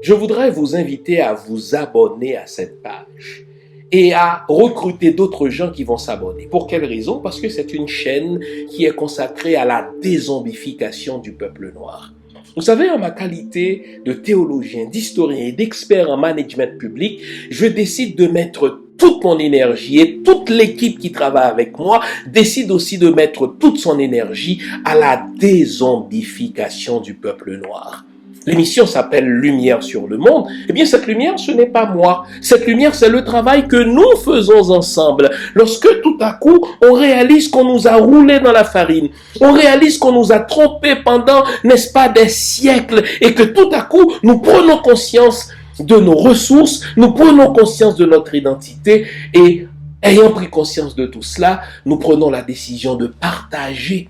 je voudrais vous inviter à vous abonner à cette page et à recruter d'autres gens qui vont s'abonner. Pour quelle raison? Parce que c'est une chaîne qui est consacrée à la dézombification du peuple noir. Vous savez, en ma qualité de théologien, d'historien et d'expert en management public, je décide de mettre toute mon énergie et toute l'équipe qui travaille avec moi décide aussi de mettre toute son énergie à la dézombification du peuple noir. L'émission s'appelle Lumière sur le monde. Eh bien, cette lumière, ce n'est pas moi. Cette lumière, c'est le travail que nous faisons ensemble. Lorsque tout à coup, on réalise qu'on nous a roulé dans la farine, on réalise qu'on nous a trompés pendant, n'est-ce pas, des siècles, et que tout à coup, nous prenons conscience de nos ressources, nous prenons conscience de notre identité, et ayant pris conscience de tout cela, nous prenons la décision de partager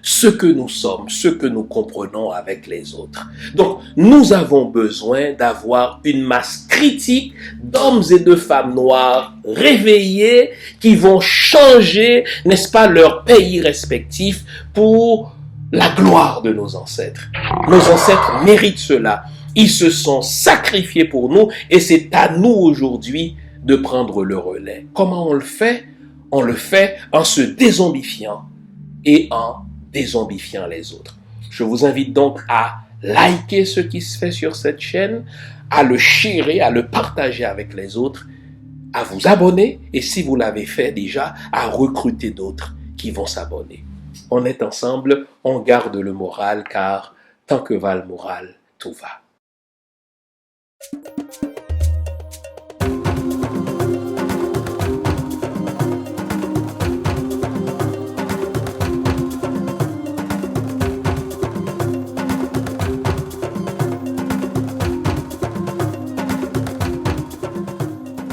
ce que nous sommes, ce que nous comprenons avec les autres. Donc, nous avons besoin d'avoir une masse critique d'hommes et de femmes noirs réveillés qui vont changer, n'est-ce pas, leur pays respectif pour la gloire de nos ancêtres. Nos ancêtres méritent cela. Ils se sont sacrifiés pour nous et c'est à nous aujourd'hui de prendre le relais. Comment on le fait? On le fait en se dézombifiant et en dézombifiant les autres. Je vous invite donc à liker ce qui se fait sur cette chaîne, à le sharer, à le partager avec les autres, à vous abonner et si vous l'avez fait déjà, à recruter d'autres qui vont s'abonner. On est ensemble, on garde le moral car tant que va le moral, tout va.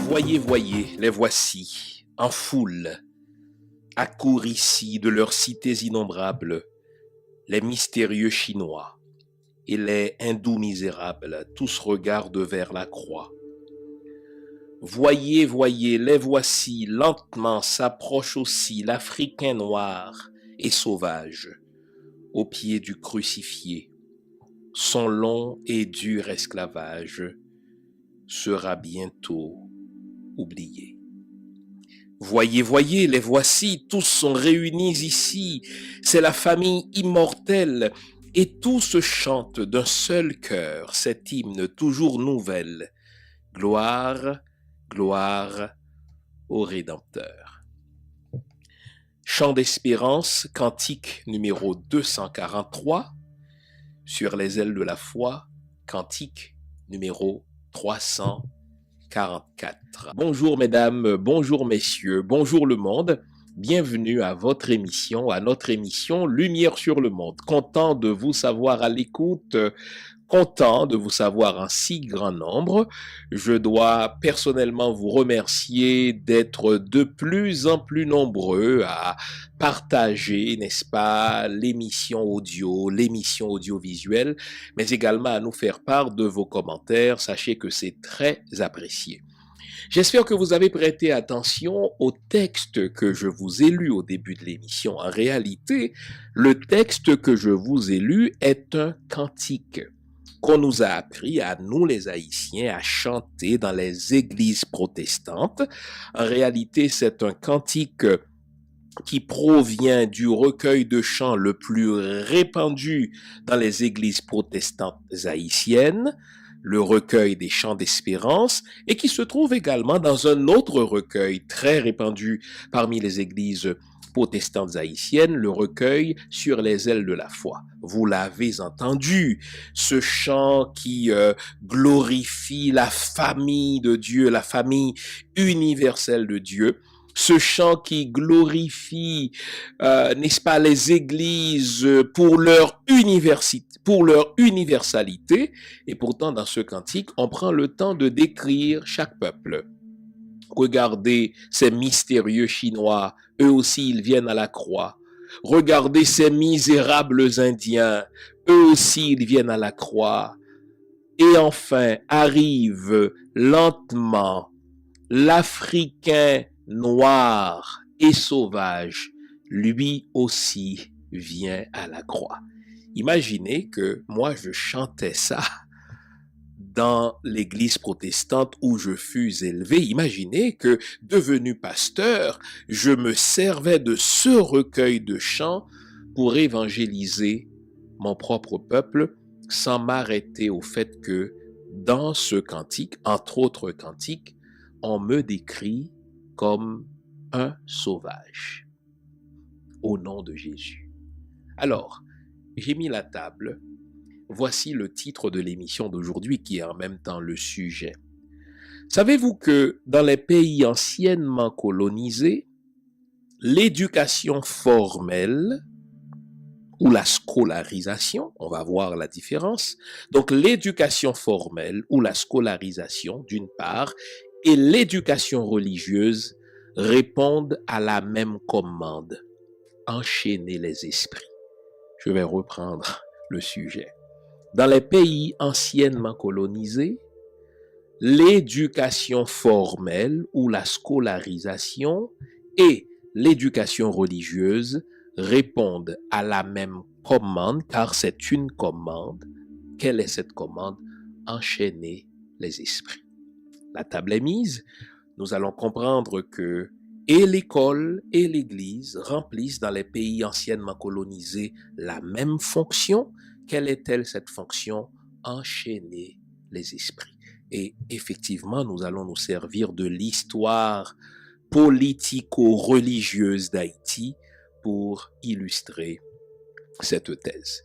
Voyez, voyez, les voici, en foule, accourent ici de leurs cités innombrables, les mystérieux Chinois et les hindous misérables, tous regardent vers la croix. Voyez, voyez, les voici, lentement s'approche aussi l'Africain noir et sauvage, au pied du crucifié. Son long et dur esclavage sera bientôt oublié. Voyez, voyez, les voici, tous sont réunis ici, c'est la famille immortelle, et tous chantent d'un seul cœur cet hymne toujours nouvelle. Gloire, gloire au Rédempteur. Chant d'espérance, cantique numéro 243, sur les ailes de la foi, cantique numéro 344. Bonjour mesdames, bonjour messieurs, bonjour le monde. Bienvenue à votre émission, à notre émission Lumière sur le monde. Content de vous savoir à l'écoute, content de vous savoir en si grand nombre. Je dois personnellement vous remercier d'être de plus en plus nombreux à partager, n'est-ce pas, l'émission audio, l'émission audiovisuelle, mais également à nous faire part de vos commentaires. Sachez que c'est très apprécié. J'espère que vous avez prêté attention au texte que je vous ai lu au début de l'émission. En réalité, le texte que je vous ai lu est un cantique qu'on nous a appris à nous les Haïtiens à chanter dans les églises protestantes. En réalité, c'est un cantique qui provient du recueil de chants le plus répandu dans les églises protestantes haïtiennes, le recueil des chants d'espérance, et qui se trouve également dans un autre recueil très répandu parmi les églises protestantes haïtiennes, le recueil sur les ailes de la foi. Vous l'avez entendu, ce chant qui glorifie la famille de Dieu, la famille universelle de Dieu, ce chant qui glorifie, n'est-ce pas, les églises pour leur universalité. Et pourtant, dans ce cantique, on prend le temps de décrire chaque peuple. Regardez ces mystérieux Chinois, eux aussi ils viennent à la croix. Regardez ces misérables Indiens, eux aussi ils viennent à la croix. Et enfin arrive lentement l'Africain noir et sauvage, lui aussi vient à la croix. Imaginez que moi je chantais ça dans l'église protestante où je fus élevé, imaginez que, devenu pasteur, je me servais de ce recueil de chants pour évangéliser mon propre peuple, sans m'arrêter au fait que dans ce cantique, entre autres cantiques, on me décrit comme un sauvage au nom de Jésus. Alors, j'ai mis la table. Voici le titre de l'émission d'aujourd'hui qui est en même temps le sujet. Savez-vous que dans les pays anciennement colonisés, l'éducation formelle ou la scolarisation, on va voir la différence, donc l'éducation formelle ou la scolarisation d'une part et l'éducation religieuse répondent à la même commande, enchaîner les esprits. Je vais reprendre le sujet. Dans les pays anciennement colonisés, l'éducation formelle ou la scolarisation et l'éducation religieuse répondent à la même commande, car c'est une commande. Quelle est cette commande? Enchaîner les esprits. La table est mise. Nous allons comprendre que et l'école et l'Église remplissent dans les pays anciennement colonisés la même fonction. Quelle est-elle cette fonction? Enchaîner les esprits. Et effectivement, nous allons nous servir de l'histoire politico-religieuse d'Haïti pour illustrer cette thèse.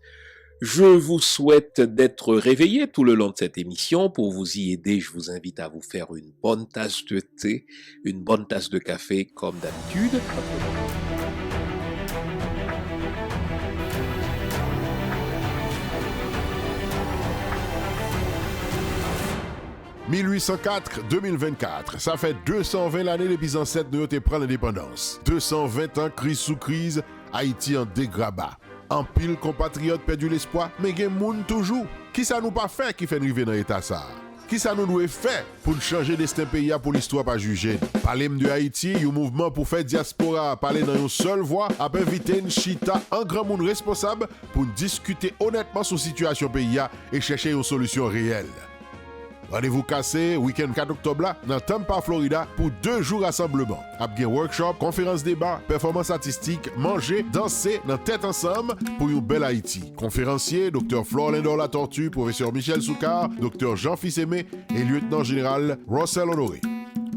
Je vous souhaite d'être réveillés tout le long de cette émission. Pour vous y aider, je vous invite à vous faire une bonne tasse de thé, une bonne tasse de café comme d'habitude. 1804-2024, ça fait 220 l'année depuis ancêtres nous te prend l'indépendance. 220 ans crise sous crise, Haïti en dégrabat. En pile compatriotes perdu l'espoir, mais gen moun toujours. Qui ça nous pas fait qui fait river dans l'état ça? Qui ça nous doit faire pour changer destin pays pour l'histoire pas juger? Parler de Haïti, un mouvement pour faire diaspora, parler dans une seule voix, a invité une chita en grand monde responsable pour discuter honnêtement sur situation pays et chercher une solution réelle. Rendez-vous cassé, week-end 4 octobre là, dans Tampa, Florida, pour 2 jours rassemblement. Abgen workshop, conférence débat, performance artistique, manger, danser, dans tête ensemble pour une belle Haïti. Conférencier, Dr. Flor Lindor La Tortue, professeur Michel Soukar, Dr. Jean Fils-Aimé et lieutenant général Russell Honoré.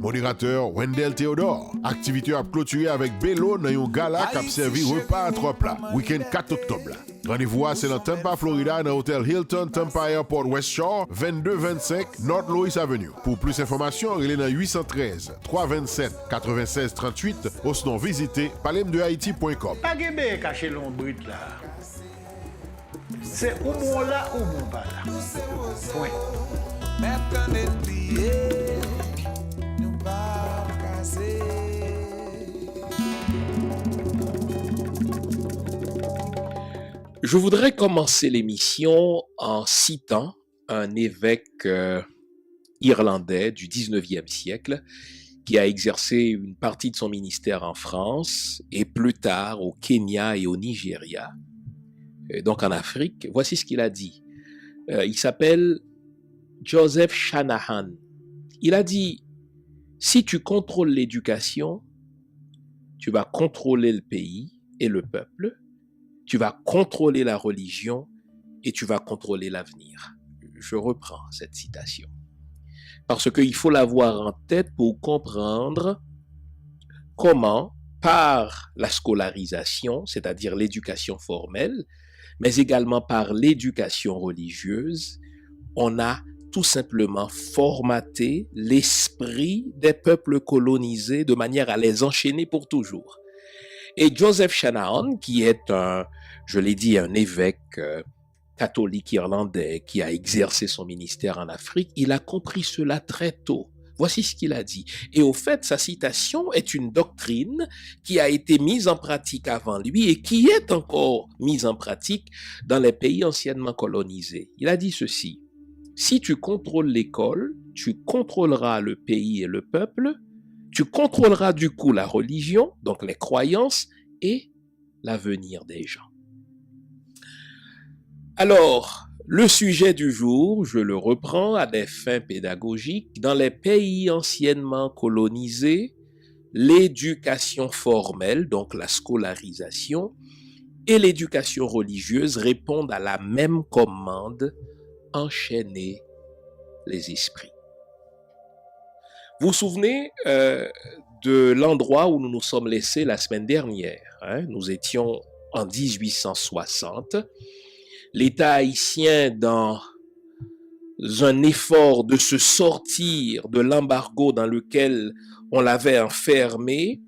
Modérateur Wendell Théodore. Activité à clôturer avec Bello dans un gala qui a servi repas à 3 plats. Week-end 4 octobre. Rendez-vous c'est dans Tampa, Florida, dans l'hôtel Hilton Tampa Airport West Shore, 2225 North Louis Avenue. Pour plus d'informations, relez dans 813 327 96 38 ou sinon visitez palemdehaiti.com. Pas de cacher l'ombre là. C'est ou bon là ou bon pas là. Point. Je voudrais commencer l'émission en citant un évêque irlandais du 19e siècle qui a exercé une partie de son ministère en France et plus tard au Kenya et au Nigeria, donc en Afrique. Voici ce qu'il a dit. Il s'appelle Joseph Shanahan. Il a dit: si tu contrôles l'éducation, tu vas contrôler le pays et le peuple. Tu vas contrôler la religion et tu vas contrôler l'avenir. Je reprends cette citation. Parce qu'il faut l'avoir en tête pour comprendre comment, par la scolarisation, c'est-à-dire l'éducation formelle, mais également par l'éducation religieuse, on a tout simplement formaté l'esprit des peuples colonisés de manière à les enchaîner pour toujours. Et Joseph Shanahan, qui est je l'ai dit, un évêque catholique irlandais qui a exercé son ministère en Afrique, il a compris cela très tôt. Voici ce qu'il a dit. Et au fait, sa citation est une doctrine qui a été mise en pratique avant lui et qui est encore mise en pratique dans les pays anciennement colonisés. Il a dit ceci: si tu contrôles l'école, tu contrôleras le pays et le peuple. Tu contrôleras du coup la religion, donc les croyances, et l'avenir des gens. Alors, Le sujet du jour, je le reprends à des fins pédagogiques. Dans les pays anciennement colonisés, l'éducation formelle, donc la scolarisation, et l'éducation religieuse répondent à la même commande: enchaîner les esprits. Vous vous souvenez de l'endroit où nous nous sommes laissés la semaine dernière, hein? Nous étions en 1860. L'État haïtien, dans un effort de se sortir de l'embargo dans lequel on l'avait enfermé,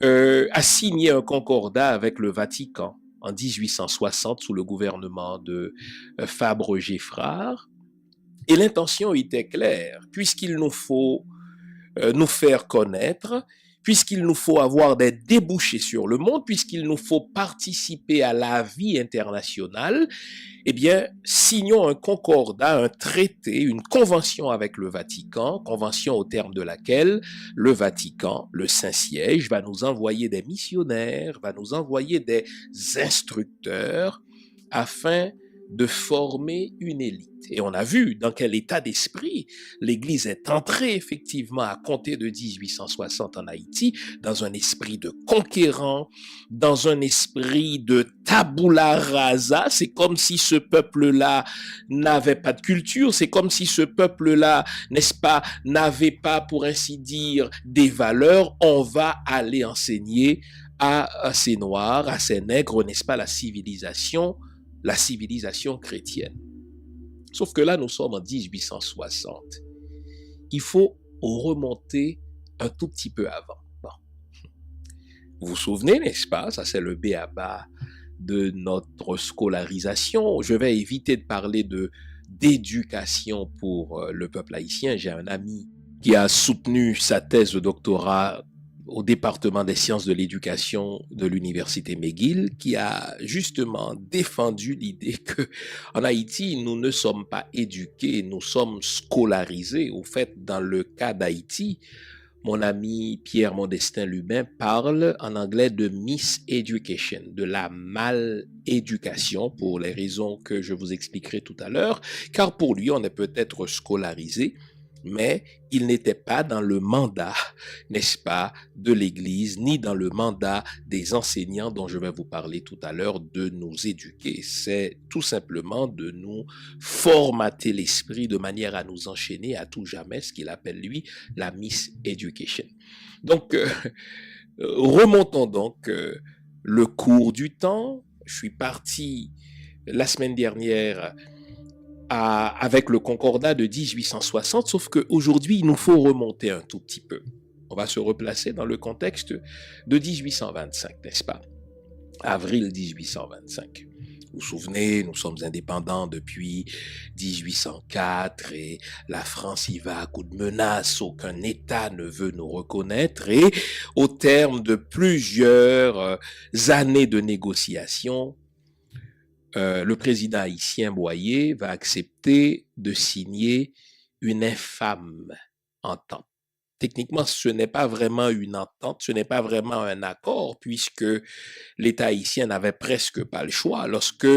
a signé un concordat avec le Vatican en 1860 sous le gouvernement de Fabre-Geffrard. Et l'intention était claire: puisqu'il nous faut nous faire connaître, puisqu'il nous faut avoir des débouchés sur le monde, puisqu'il nous faut participer à la vie internationale, eh bien, signons un concordat, un traité, une convention avec le Vatican, convention au terme de laquelle le Vatican, le Saint-Siège, va nous envoyer des missionnaires, va nous envoyer des instructeurs afin de former une élite. Et on a vu dans quel état d'esprit l'Église est entrée effectivement à compter de 1860 en Haïti, dans un esprit de conquérant, dans un esprit de tabula rasa. C'est comme si ce peuple-là n'avait pas de culture, c'est comme si ce peuple-là, n'est-ce pas, n'avait pas, pour ainsi dire, des valeurs. On va aller enseigner à ces Noirs, à ces nègres, n'est-ce pas, la civilisation chrétienne. Sauf que là, nous sommes en 1860. Il faut remonter un tout petit peu avant. Bon. Vous vous souvenez, n'est-ce pas? Ça, c'est le b.a.-ba de notre scolarisation. Je vais éviter de parler d'éducation pour le peuple haïtien. J'ai un ami qui a soutenu sa thèse de doctorat au département des sciences de l'éducation de l'université McGill, qui a justement défendu l'idée que en Haïti, nous ne sommes pas éduqués, nous sommes scolarisés. Au fait, dans le cas d'Haïti, mon ami Pierre Modestin Lubin parle en anglais de miseducation, de la maléducation, pour les raisons que je vous expliquerai tout à l'heure, car pour lui, on est peut-être scolarisé, mais il n'était pas dans le mandat, n'est-ce pas, de l'Église, ni dans le mandat des enseignants dont je vais vous parler tout à l'heure, de nous éduquer. C'est tout simplement de nous formater l'esprit de manière à nous enchaîner à tout jamais, ce qu'il appelle, lui, la miseducation. Donc, remontons donc le cours du temps. Je suis parti la semaine dernière avec le concordat de 1860, sauf qu'aujourd'hui, il nous faut remonter un tout petit peu. On va se replacer dans le contexte de 1825, n'est-ce pas? Avril 1825. Vous vous souvenez, nous sommes indépendants depuis 1804 et la France y va à coups de menaces, aucun État ne veut nous reconnaître, et au terme de plusieurs années de négociations, le président haïtien Boyer va accepter de signer une infâme entente. Techniquement, ce n'est pas vraiment une entente, ce n'est pas vraiment un accord, puisque l'État haïtien n'avait presque pas le choix. Lorsque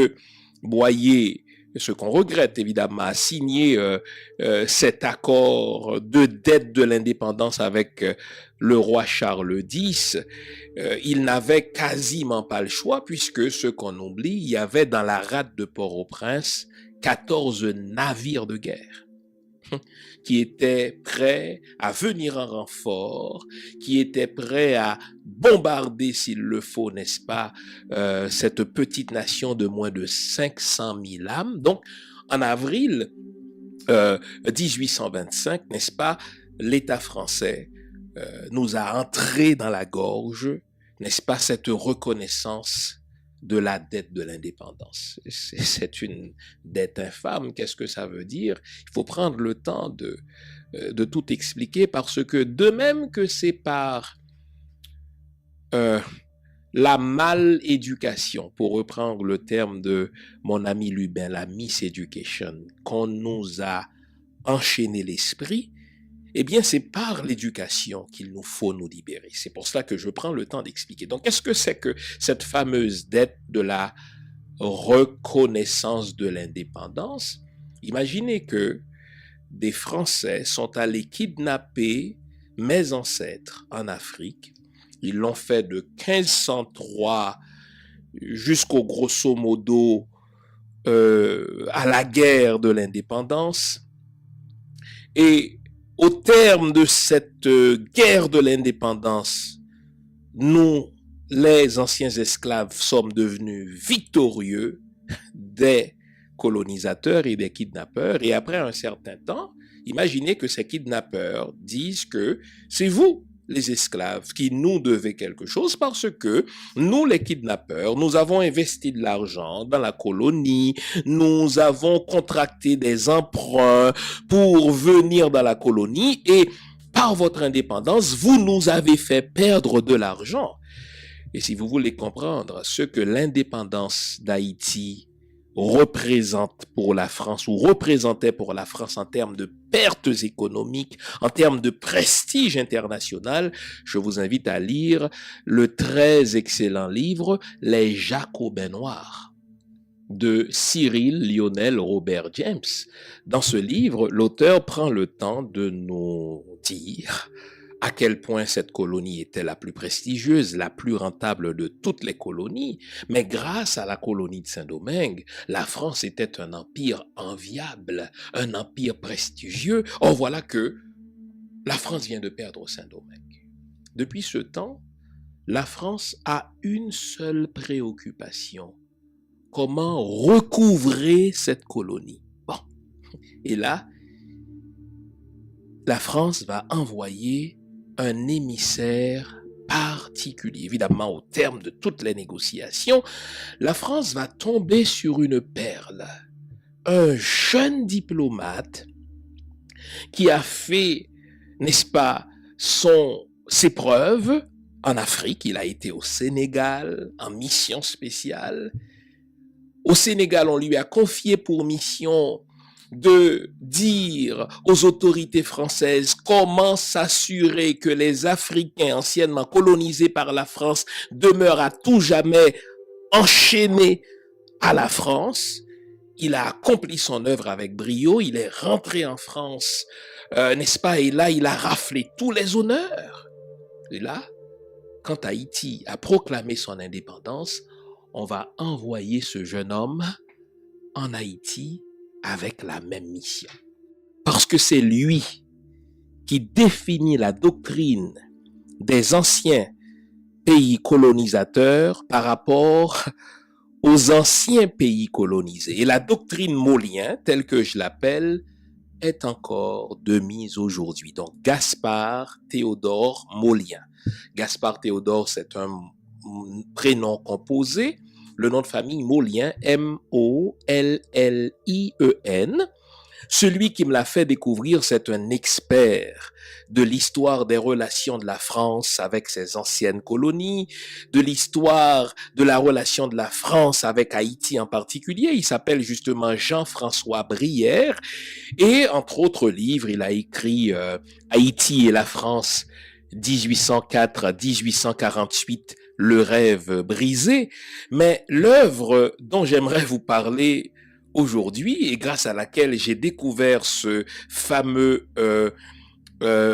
Boyer, ce qu'on regrette évidemment, a signé cet accord de dette de l'indépendance avec le roi Charles X, il n'avait quasiment pas le choix, puisque ce qu'on oublie, il y avait dans la rade de Port-au-Prince 14 navires de guerre qui étaient prêts à venir en renfort, qui étaient prêts à bombarder s'il le faut, n'est-ce pas, cette petite nation de moins de 500 000 âmes. Donc, en avril 1825, n'est-ce pas, l'État français nous a entré dans la gorge, n'est-ce pas, cette reconnaissance de la dette de l'indépendance. C'est une dette infâme. Qu'est-ce que ça veut dire? Il faut prendre le temps de tout expliquer, parce que de même que c'est par la maléducation, pour reprendre le terme de mon ami Lubin, la miseducation, qu'on nous a enchaîné l'esprit, eh bien, c'est par l'éducation qu'il nous faut nous libérer. C'est pour cela que je prends le temps d'expliquer. Donc, qu'est-ce que c'est que cette fameuse dette de la reconnaissance de l'indépendance, imaginez que des Français sont allés kidnapper mes ancêtres en Afrique. Ils l'ont fait de 1503 jusqu'au grosso modo à la guerre de l'indépendance. Et au terme de cette guerre de l'indépendance, nous, les anciens esclaves, sommes devenus victorieux des colonisateurs et des kidnappeurs. Et après un certain temps, imaginez que ces kidnappeurs disent que c'est vous, les esclaves, qui nous devez quelque chose parce que nous, les kidnappeurs, nous avons investi de l'argent dans la colonie, nous avons contracté des emprunts pour venir dans la colonie et par votre indépendance, vous nous avez fait perdre de l'argent. Et si vous voulez comprendre ce que l'indépendance d'Haïti représente pour la France ou représentait pour la France en termes de pertes économiques, en termes de prestige international, je vous invite à lire le très excellent livre « Les Jacobins noirs » de Cyril Lionel Robert James. Dans ce livre, l'auteur prend le temps de nous dire à quel point cette colonie était la plus prestigieuse, la plus rentable de toutes les colonies. Mais grâce à la colonie de Saint-Domingue, la France était un empire enviable, un empire prestigieux. Or voilà que la France vient de perdre Saint-Domingue. Depuis ce temps, la France a une seule préoccupation: comment recouvrer cette colonie. Bon, et là, la France va envoyer un émissaire particulier. Évidemment, au terme de toutes les négociations, la France va tomber sur une perle. Un jeune diplomate qui a fait, n'est-ce pas, ses preuves en Afrique. Il a été au Sénégal en mission spéciale. Au Sénégal, on lui a confié pour mission de dire aux autorités françaises comment s'assurer que les Africains anciennement colonisés par la France demeurent à tout jamais enchaînés à la France. Il a accompli son œuvre avec brio, il est rentré en France, n'est-ce pas, et là, il a raflé tous les honneurs. Et là, quand Haïti a proclamé son indépendance, on va envoyer ce jeune homme en Haïti avec la même mission. Parce que c'est lui qui définit la doctrine des anciens pays colonisateurs par rapport aux anciens pays colonisés. Et la doctrine Molien, telle que je l'appelle, est encore de mise aujourd'hui. Donc, Gaspard Théodore Molien. Gaspard Théodore, c'est un prénom composé. Le nom de famille Molien, M-O-L-L-I-E-N. Celui qui me l'a fait découvrir, c'est un expert de l'histoire des relations de la France avec ses anciennes colonies, de l'histoire de la relation de la France avec Haïti en particulier. Il s'appelle justement Jean-François Brière et entre autres livres, il a écrit Haïti et la France 1804-1848, le rêve brisé. Mais l'œuvre dont j'aimerais vous parler aujourd'hui et grâce à laquelle j'ai découvert ce fameux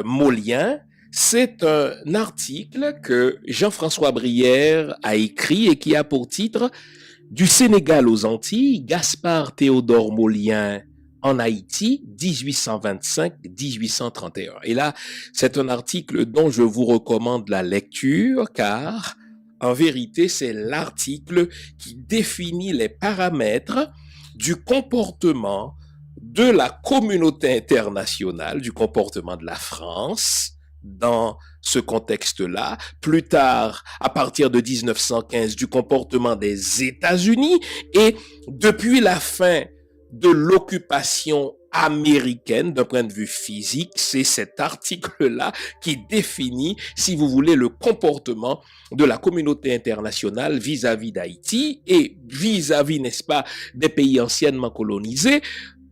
Molien, c'est un article que Jean-François Brière a écrit et qui a pour titre « Du Sénégal aux Antilles, Gaspard Théodore Molien en Haïti, 1825-1831 ». Et là, c'est un article dont je vous recommande la lecture car, en vérité, c'est l'article qui définit les paramètres du comportement de la communauté internationale, du comportement de la France dans ce contexte-là. Plus tard, à partir de 1915, du comportement des États-Unis et depuis la fin de l'occupation américaine d'un point de vue physique, c'est cet article-là qui définit, si vous voulez, le comportement de la communauté internationale vis-à-vis d'Haïti et vis-à-vis, n'est-ce pas, des pays anciennement colonisés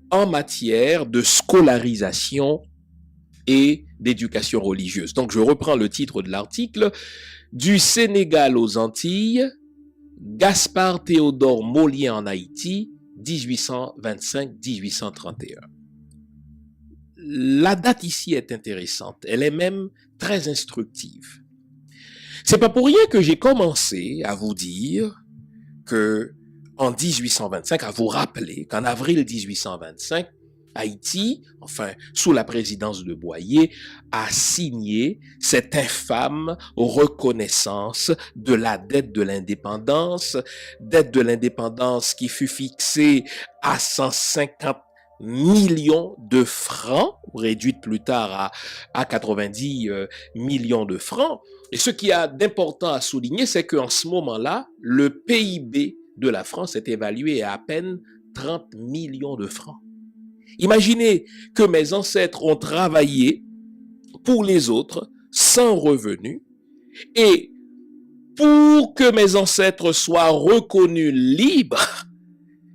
en matière de scolarisation et d'éducation religieuse. Donc, je reprends le titre de l'article. Du Sénégal aux Antilles, Gaspard Théodore Molien en Haïti, 1825-1831. La date ici est intéressante, elle est même très instructive. C'est pas pour rien que j'ai commencé à vous dire que en 1825, à vous rappeler qu'en avril 1825, Haïti, enfin sous la présidence de Boyer, a signé cette infâme reconnaissance de la dette de l'indépendance qui fut fixée à 150 millions de francs, réduite plus tard à 90 millions de francs. Et ce qui a d'important à souligner, c'est qu'en ce moment-là, le PIB de la France est évalué à peine 30 millions de francs. Imaginez que mes ancêtres ont travaillé pour les autres sans revenus, et pour que mes ancêtres soient reconnus libres,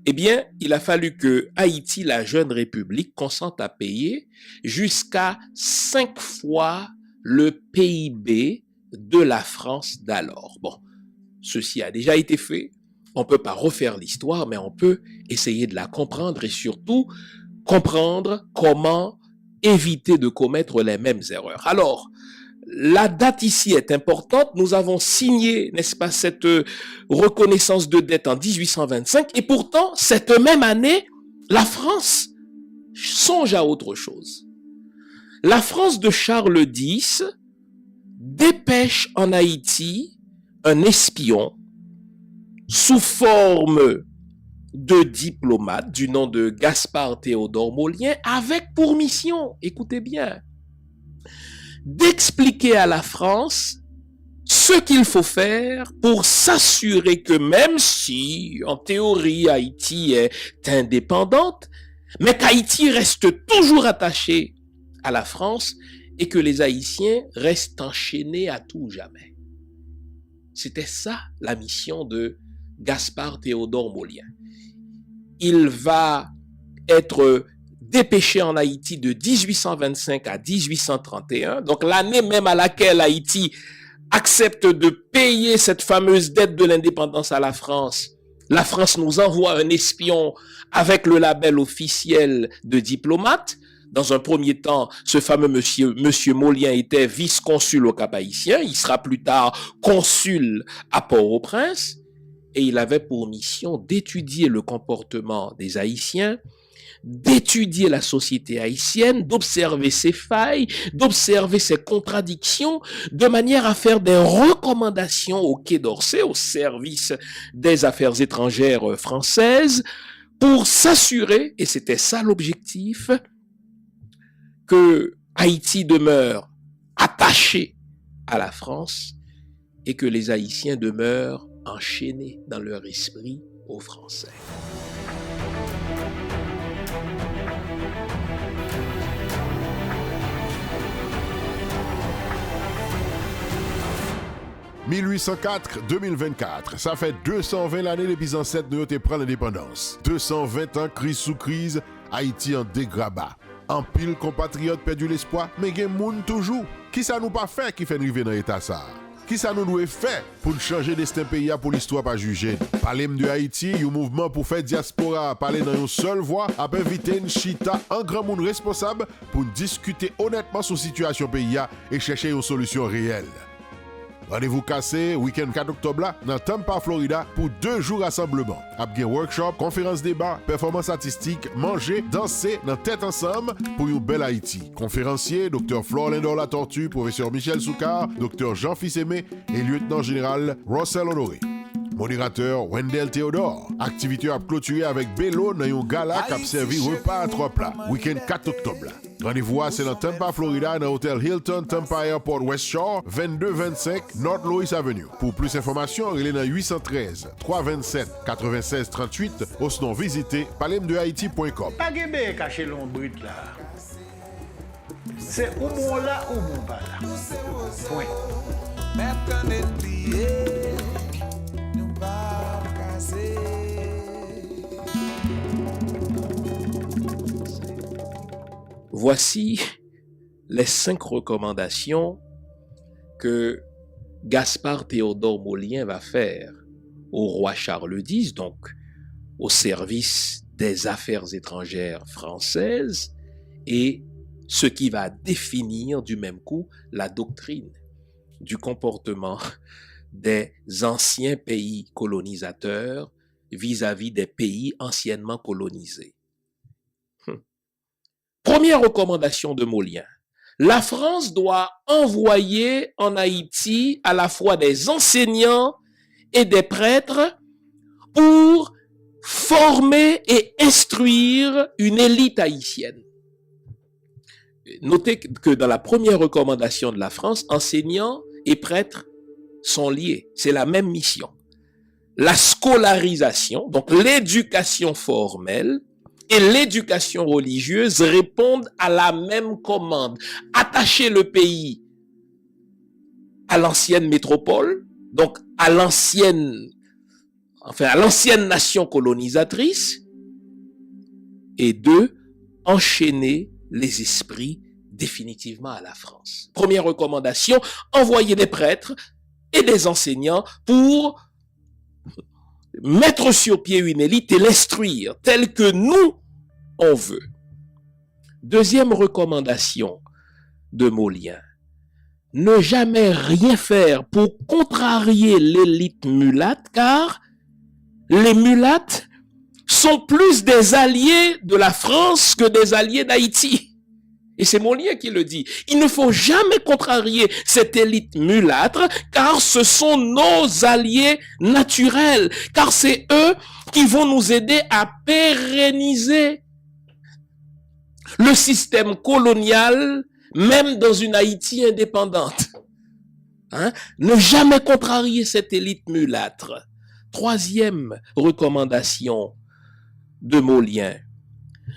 eh bien, il a fallu que Haïti, la jeune république, consente à payer jusqu'à 5 fois le PIB de la France d'alors. Bon, ceci a déjà été fait. On ne peut pas refaire l'histoire, mais on peut essayer de la comprendre et surtout comprendre comment éviter de commettre les mêmes erreurs. Alors, la date ici est importante. Nous avons signé, n'est-ce pas, cette reconnaissance de dette en 1825 et pourtant, cette même année, la France songe à autre chose. La France de Charles X dépêche en Haïti un espion sous forme de diplomate du nom de Gaspard Théodore Molien avec pour mission, écoutez bien, d'expliquer à la France ce qu'il faut faire pour s'assurer que même si, en théorie, Haïti est indépendante, mais qu'Haïti reste toujours attaché à la France et que les Haïtiens restent enchaînés à tout jamais. C'était ça la mission de Gaspard Théodore Molien. Il va être dépêché en Haïti de 1825 à 1831, donc l'année même à laquelle Haïti accepte de payer cette fameuse dette de l'indépendance à la France. La France nous envoie un espion avec le label officiel de diplomate. Dans un premier temps, ce fameux monsieur Molien était vice-consul au Cap-Haïtien. Il sera plus tard consul à Port-au-Prince. Et il avait pour mission d'étudier le comportement des Haïtiens, d'étudier la société haïtienne, d'observer ses failles, d'observer ses contradictions, de manière à faire des recommandations au Quai d'Orsay, au service des affaires étrangères françaises, pour s'assurer, et c'était ça l'objectif, que Haïti demeure attaché à la France et que les Haïtiens demeurent enchaînés dans leur esprit aux Français. « 1804-2024, ça fait 220 l'année les bis ancêtres nous ont pris l'indépendance. 220 ans crise sous crise, Haïti en dégrabat. En pile compatriotes perdu l'espoir, mais gen moun toujours. Qui ça nous pas fait qui fait arriver dans l'état ça? Qui ça nous doit faire pour changer destin pays pour l'histoire pas juger? Parler de Haïti, un mouvement pour faire diaspora, parler dans une seule voix, a invité une chita, un grand monde responsable pour discuter honnêtement sur situation pays et chercher une solution réelle. Rendez-vous cassé, week-end 4 octobre là, dans Tampa, Florida, pour 2 jours rassemblement. Abgen workshop, conférence débat, performance artistique, manger, danser, dans tête ensemble pour une belle Haïti. Conférencier, Dr. Flor Lindor La Tortue, professeur Michel Soukar, Dr. Jean Fils-Aimé et lieutenant général Russell Honoré. Modérateur Wendell Théodore. Activité à clôturer avec Bello dans un gala qui a servi repas à 3 plats. Week-end 4 octobre. Rendez-vous c'est dans Tampa, Florida, dans l'hôtel Hilton Tampa Airport West Shore, 2225 North Louis Avenue. Pour plus d'informations, relez dans 813 327 96 38 ou sinon visitez palemdehaiti.com. Pas de cacher l'ombre là. C'est où bon là ou bon pas là. Point. Voici les 5 recommandations que Gaspard Théodore Molien va faire au roi Charles X, donc au service des affaires étrangères françaises, et ce qui va définir du même coup la doctrine du comportement des anciens pays colonisateurs vis-à-vis des pays anciennement colonisés. Première recommandation de Molien. La France doit envoyer en Haïti à la fois des enseignants et des prêtres pour former et instruire une élite haïtienne. Notez que dans la première recommandation de la France, enseignants et prêtres sont liés. C'est la même mission. La scolarisation, donc l'éducation formelle, et l'éducation religieuse répondent à la même commande. Attacher le pays à l'ancienne métropole, donc à l'ancienne nation colonisatrice, et deux, enchaîner les esprits définitivement à la France. Première recommandation, envoyer des prêtres et des enseignants pour mettre sur pied une élite et l'instruire telle que nous, on veut. Deuxième recommandation de Molien, ne jamais rien faire pour contrarier l'élite mulatte, car les mulattes sont plus des alliés de la France que des alliés d'Haïti. Et c'est Molien qui le dit. Il ne faut jamais contrarier cette élite mulâtre, car ce sont nos alliés naturels, car c'est eux qui vont nous aider à pérenniser le système colonial, même dans une Haïti indépendante. Ne jamais contrarier cette élite mulâtre. Troisième recommandation de Molien.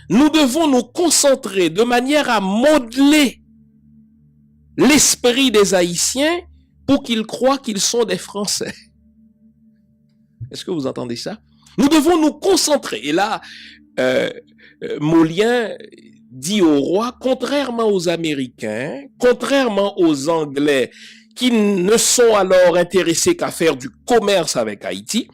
Nous devons nous concentrer de manière à modeler l'esprit des Haïtiens pour qu'ils croient qu'ils sont des Français. Est-ce que vous entendez ça? Nous devons nous concentrer. Et là, Molien dit au roi, contrairement aux Américains, contrairement aux Anglais, qui ne sont alors intéressés qu'à faire du commerce avec Haïti,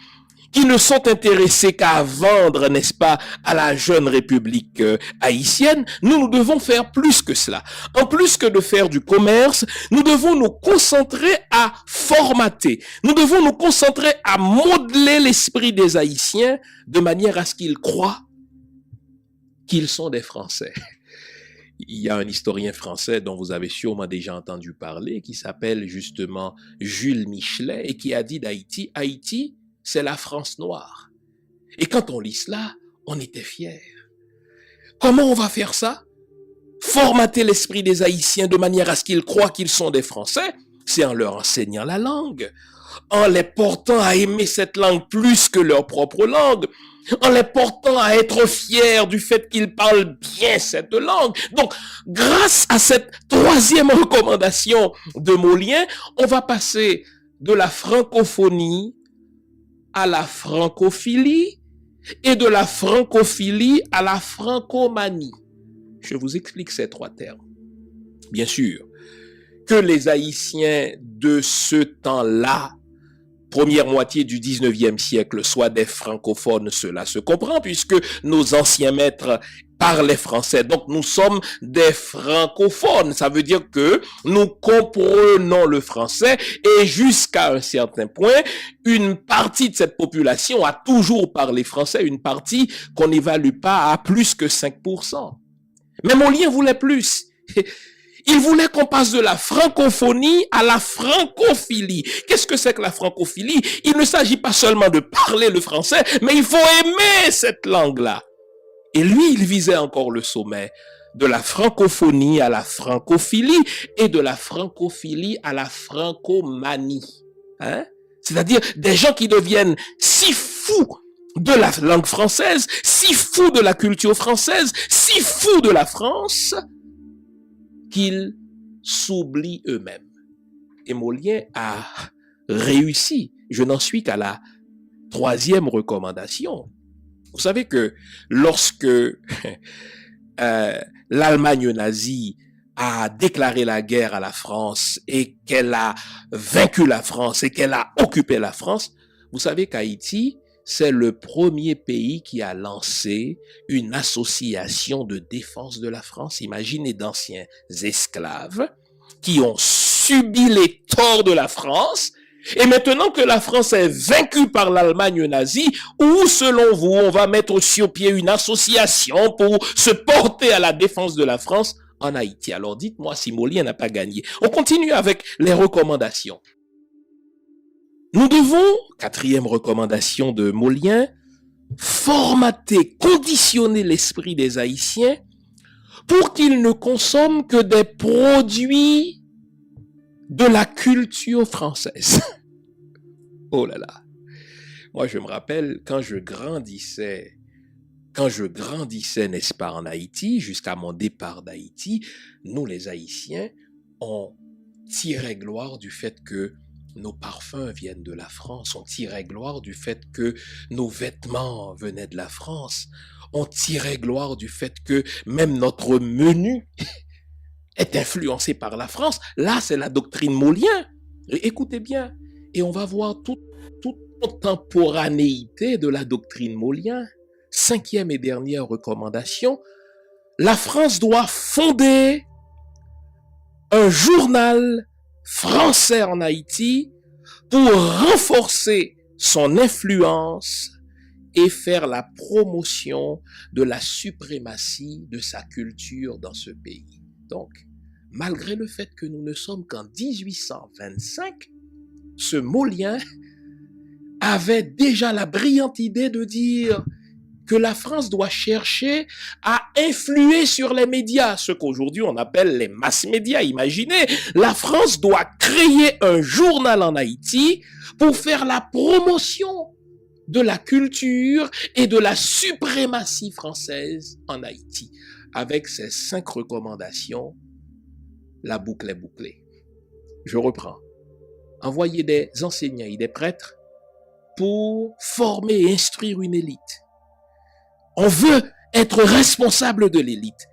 qui ne sont intéressés qu'à vendre, n'est-ce pas, à la jeune République haïtienne, nous devons faire plus que cela. En plus que de faire du commerce, nous devons nous concentrer à formater. Nous devons nous concentrer à modeler l'esprit des Haïtiens de manière à ce qu'ils croient qu'ils sont des Français. Il y a un historien français dont vous avez sûrement déjà entendu parler, qui s'appelle justement Jules Michelet, et qui a dit d'Haïti, Haïti, c'est la France noire. Et quand on lit cela, on était fiers. Comment on va faire ça? Formater l'esprit des Haïtiens de manière à ce qu'ils croient qu'ils sont des Français, c'est en leur enseignant la langue, en les portant à aimer cette langue plus que leur propre langue, en les portant à être fiers du fait qu'ils parlent bien cette langue. Donc, grâce à cette troisième recommandation de Molien, on va passer de la francophonie à la francophilie et de la francophilie à la francomanie. Je vous explique ces trois termes. Bien sûr, que les Haïtiens de ce temps-là, première moitié du 19e siècle, soient des francophones, cela se comprend puisque nos anciens maîtres parlaient français. Donc nous sommes des francophones. Ça veut dire que nous comprenons le français et jusqu'à un certain point, une partie de cette population a toujours parlé français, une partie qu'on n'évalue pas à plus que 5%. Mais Molien voulait plus. Il voulait qu'on passe de la francophonie à la francophilie. Qu'est-ce que c'est que la francophilie? Il ne s'agit pas seulement de parler le français, mais il faut aimer cette langue-là. Et lui, il visait encore le sommet de la francophonie à la francophilie et de la francophilie à la francomanie. C'est-à-dire des gens qui deviennent si fous de la langue française, si fous de la culture française, si fous de la France, qu'ils s'oublient eux-mêmes. Et Molien a réussi. Je n'en suis qu'à la troisième recommandation. Vous savez que lorsque l'Allemagne nazie a déclaré la guerre à la France et qu'elle a vaincu la France et qu'elle a occupé la France, Vous savez qu'Haïti, c'est le premier pays qui a lancé une association de défense de la France. Imaginez d'anciens esclaves qui ont subi les torts de la France. Et maintenant que la France est vaincue par l'Allemagne nazie, où, selon vous, on va mettre sur pied une association pour se porter à la défense de la France en Haïti? Alors dites-moi si Molien n'a pas gagné. On continue avec les recommandations. Nous devons, 4e recommandation de Molien, formater, conditionner l'esprit des Haïtiens pour qu'ils ne consomment que des produits de la culture française. Oh là là. Moi, je me rappelle quand je grandissais, n'est-ce pas, en Haïti, jusqu'à mon départ d'Haïti, nous, les Haïtiens, on tirait gloire du fait que nos parfums viennent de la France. On tirait gloire du fait que nos vêtements venaient de la France. On tirait gloire du fait que même notre menu est influencé par la France. Là, c'est la doctrine Molien. Écoutez bien. Et on va voir toute contemporanéité de la doctrine Molien. 5e et dernière recommandation. La France doit fonder un journal français en Haïti pour renforcer son influence et faire la promotion de la suprématie de sa culture dans ce pays. Donc, malgré le fait que nous ne sommes qu'en 1825, ce Molien avait déjà la brillante idée de dire que la France doit chercher à influer sur les médias, ce qu'aujourd'hui on appelle les mass médias. Imaginez, la France doit créer un journal en Haïti pour faire la promotion de la culture et de la suprématie française en Haïti. Avec ces 5 recommandations, la boucle est bouclée. Je reprends. Envoyer des enseignants et des prêtres pour former et instruire une élite. On veut être responsable de l'élite.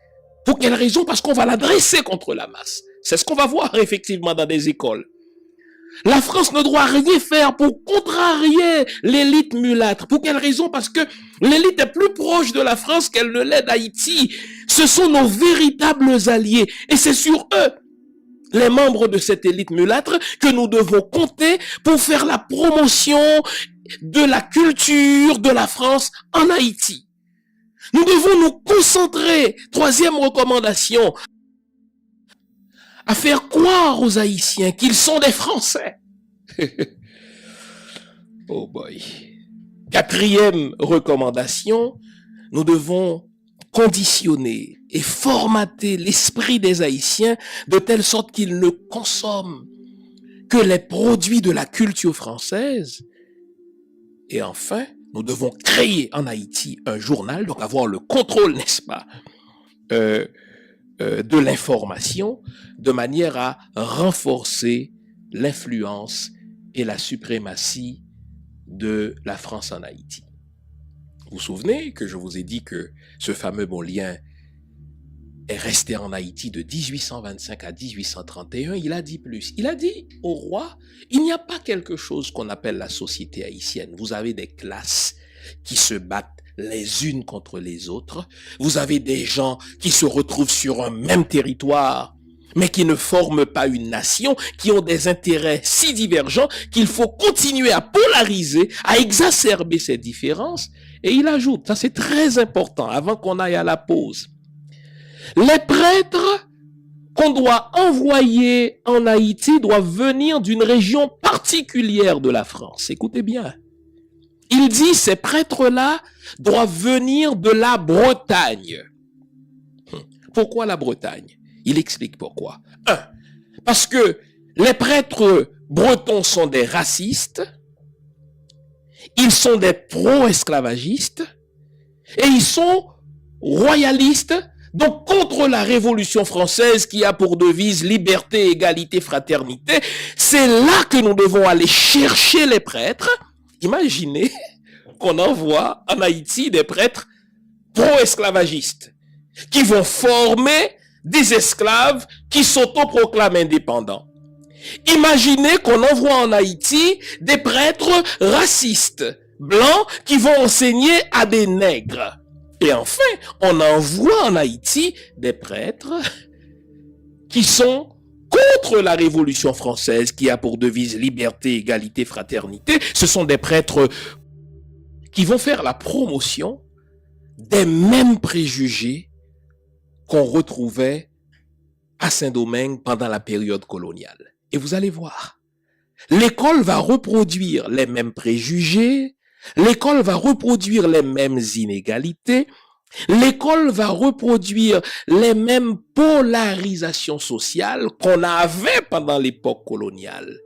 Pour quelle raison? Parce qu'on va la dresser contre la masse. C'est ce qu'on va voir effectivement dans des écoles. La France ne doit rien faire pour contrarier l'élite mulâtre. Pour quelle raison? Parce que l'élite est plus proche de la France qu'elle ne l'est d'Haïti. Ce sont nos véritables alliés. Et c'est sur eux, les membres de cette élite mulâtre, que nous devons compter pour faire la promotion de la culture de la France en Haïti. Nous devons nous concentrer, 3e recommandation, à faire croire aux Haïtiens qu'ils sont des Français. Oh boy. 4e recommandation, nous devons conditionner et formater l'esprit des Haïtiens de telle sorte qu'ils ne consomment que les produits de la culture française. Et enfin, nous devons créer en Haïti un journal, donc avoir le contrôle, n'est-ce pas, de l'information, de manière à renforcer l'influence et la suprématie de la France en Haïti. Vous vous souvenez que je vous ai dit que ce fameux Molien est resté en Haïti de 1825 à 1831, il a dit plus. Il a dit au roi, il n'y a pas quelque chose qu'on appelle la société haïtienne. Vous avez des classes qui se battent les unes contre les autres. Vous avez des gens qui se retrouvent sur un même territoire, mais qui ne forment pas une nation, qui ont des intérêts si divergents qu'il faut continuer à polariser, à exacerber ces différences. Et il ajoute, ça c'est très important, avant qu'on aille à la pause, les prêtres qu'on doit envoyer en Haïti doivent venir d'une région particulière de la France. Écoutez bien. Il dit, ces prêtres-là doivent venir de la Bretagne. Pourquoi la Bretagne? Il explique pourquoi. 1. Parce que les prêtres bretons sont des racistes, ils sont des pro-esclavagistes, et ils sont royalistes, donc contre la Révolution française qui a pour devise liberté, égalité, fraternité. C'est là que nous devons aller chercher les prêtres. Imaginez qu'on envoie en Haïti des prêtres pro-esclavagistes qui vont former des esclaves qui s'autoproclament indépendants. Imaginez qu'on envoie en Haïti des prêtres racistes, blancs, qui vont enseigner à des nègres. Et enfin, on envoie en Haïti des prêtres qui sont contre la Révolution française, qui a pour devise liberté, égalité, fraternité. Ce sont des prêtres qui vont faire la promotion des mêmes préjugés qu'on retrouvait à Saint-Domingue pendant la période coloniale. Et vous allez voir, l'école va reproduire les mêmes préjugés, l'école va reproduire les mêmes inégalités, l'école va reproduire les mêmes polarisations sociales qu'on avait pendant l'époque coloniale.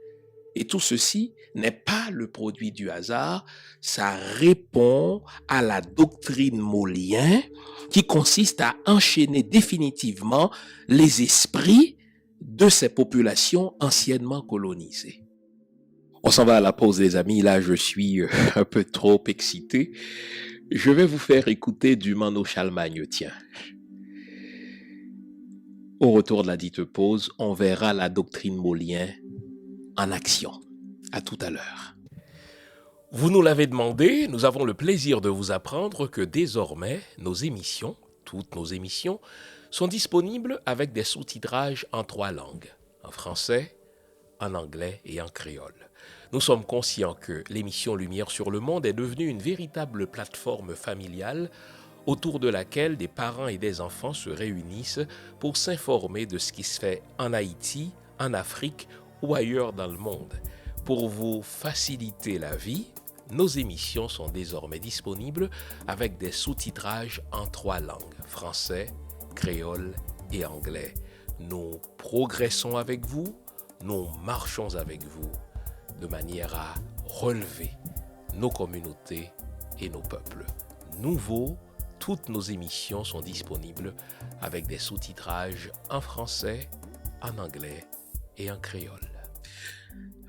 Et tout ceci n'est pas le produit du hasard, ça répond à la doctrine Molien qui consiste à enchaîner définitivement les esprits de ces populations anciennement colonisées. On s'en va à la pause, les amis. Là, je suis un peu trop excité. Je vais vous faire écouter du Mano Chalmagne, tiens. Au retour de la dite pause, on verra la doctrine Molien en action. À tout à l'heure. Vous nous l'avez demandé, nous avons le plaisir de vous apprendre que désormais, nos émissions, toutes nos émissions, sont disponibles avec des sous-titrages en 3 langues, en français, en anglais et en créole. Nous sommes conscients que l'émission Lumière sur le Monde est devenue une véritable plateforme familiale autour de laquelle des parents et des enfants se réunissent pour s'informer de ce qui se fait en Haïti, en Afrique ou ailleurs dans le monde. Pour vous faciliter la vie, nos émissions sont désormais disponibles avec des sous-titrages en 3 langues, français, créole et anglais. Nous progressons avec vous, nous marchons avec vous, de manière à relever nos communautés et nos peuples. Nouveau, toutes nos émissions sont disponibles avec des sous-titrages en français, en anglais et en créole.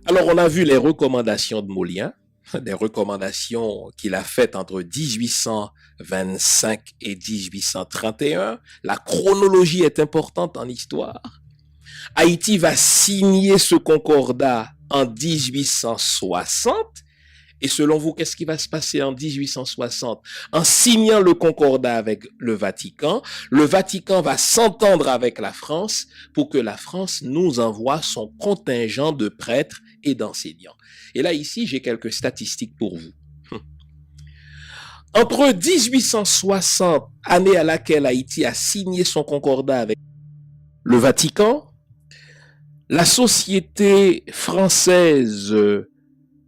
Alors, on a vu les recommandations de Molien, des recommandations qu'il a faites entre 1825 et 1831. La chronologie est importante en histoire. Haïti va signer ce concordat en 1860. Et selon vous, qu'est-ce qui va se passer en 1860? En signant le concordat avec le Vatican va s'entendre avec la France pour que la France nous envoie son contingent de prêtres et d'enseignants. Et là, ici, j'ai quelques statistiques pour vous. Entre 1860, année à laquelle Haïti a signé son concordat avec le Vatican, la société française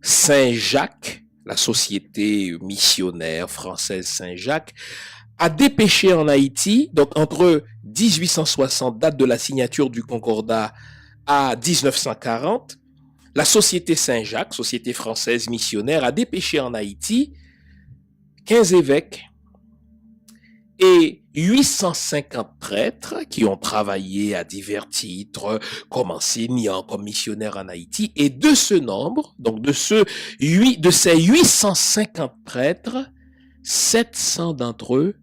Saint-Jacques, la société missionnaire française Saint-Jacques, a dépêché en Haïti, donc entre 1860, date de la signature du concordat, à 1940, la société Saint-Jacques, société française missionnaire, a dépêché en Haïti 15 évêques et 850 prêtres qui ont travaillé à divers titres comme enseignants, comme missionnaires en Haïti. Et de ce nombre, donc de ces 850 prêtres, 700 d'entre eux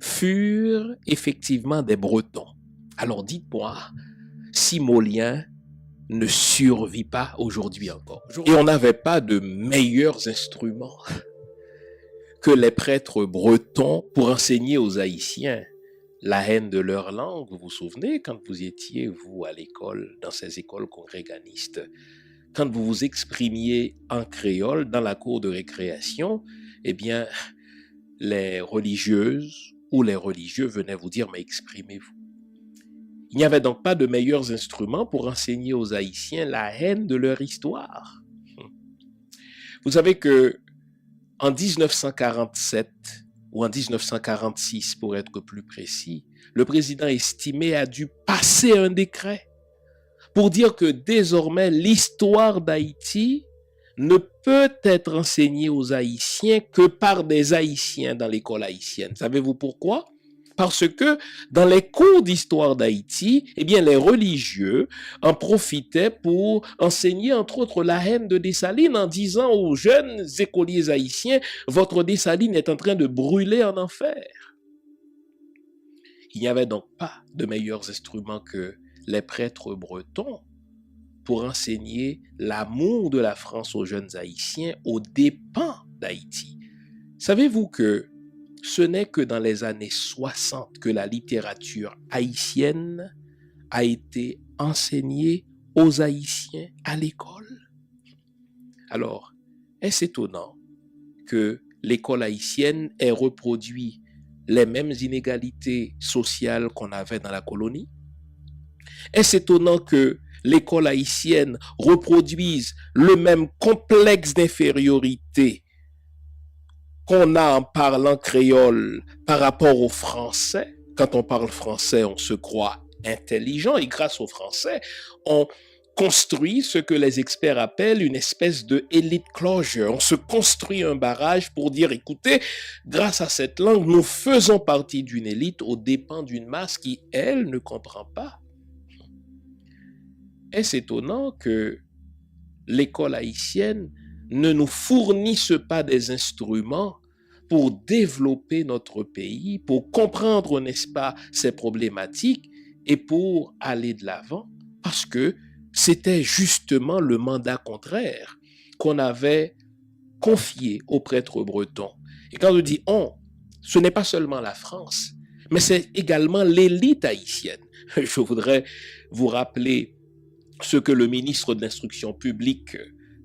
furent effectivement des Bretons. Alors dites-moi si Molien ne survit pas aujourd'hui encore. Et on n'avait pas de meilleurs instruments que les prêtres bretons pour enseigner aux Haïtiens la haine de leur langue. Vous vous souvenez quand vous étiez, vous, à l'école, dans ces écoles congréganistes, quand vous vous exprimiez en créole dans la cour de récréation, eh bien, les religieuses ou les religieux venaient vous dire, mais exprimez-vous. Il n'y avait donc pas de meilleurs instruments pour enseigner aux Haïtiens la haine de leur histoire. Vous savez que en 1947 ou en 1946, pour être plus précis, le président estimé a dû passer un décret pour dire que désormais l'histoire d'Haïti ne peut être enseignée aux Haïtiens que par des Haïtiens dans l'école haïtienne. Savez-vous pourquoi? Parce que dans les cours d'histoire d'Haïti, eh bien, les religieux en profitaient pour enseigner, entre autres, la haine de Dessalines en disant aux jeunes écoliers haïtiens, votre Dessalines est en train de brûler en enfer. Il n'y avait donc pas de meilleurs instruments que les prêtres bretons pour enseigner l'amour de la France aux jeunes Haïtiens aux dépens d'Haïti. Savez-vous que ce n'est que dans les années 60 que la littérature haïtienne a été enseignée aux Haïtiens à l'école? Alors, est-ce étonnant que l'école haïtienne ait reproduit les mêmes inégalités sociales qu'on avait dans la colonie? Est-ce étonnant que l'école haïtienne reproduise le même complexe d'infériorité qu'on a en parlant créole par rapport au français? Quand on parle français, on se croit intelligent et grâce au français, on construit ce que les experts appellent une espèce de elite closure. On se construit un barrage pour dire, écoutez, grâce à cette langue, nous faisons partie d'une élite aux dépens d'une masse qui, elle, ne comprend pas. Est-ce étonnant que l'école haïtienne ne nous fournisse pas des instruments pour développer notre pays, pour comprendre, n'est-ce pas, ses problématiques et pour aller de l'avant? Parce que c'était justement le mandat contraire qu'on avait confié aux prêtres bretons. Et quand on dit on, ce n'est pas seulement la France, mais c'est également l'élite haïtienne. Je voudrais vous rappeler ce que le ministre de l'Instruction publique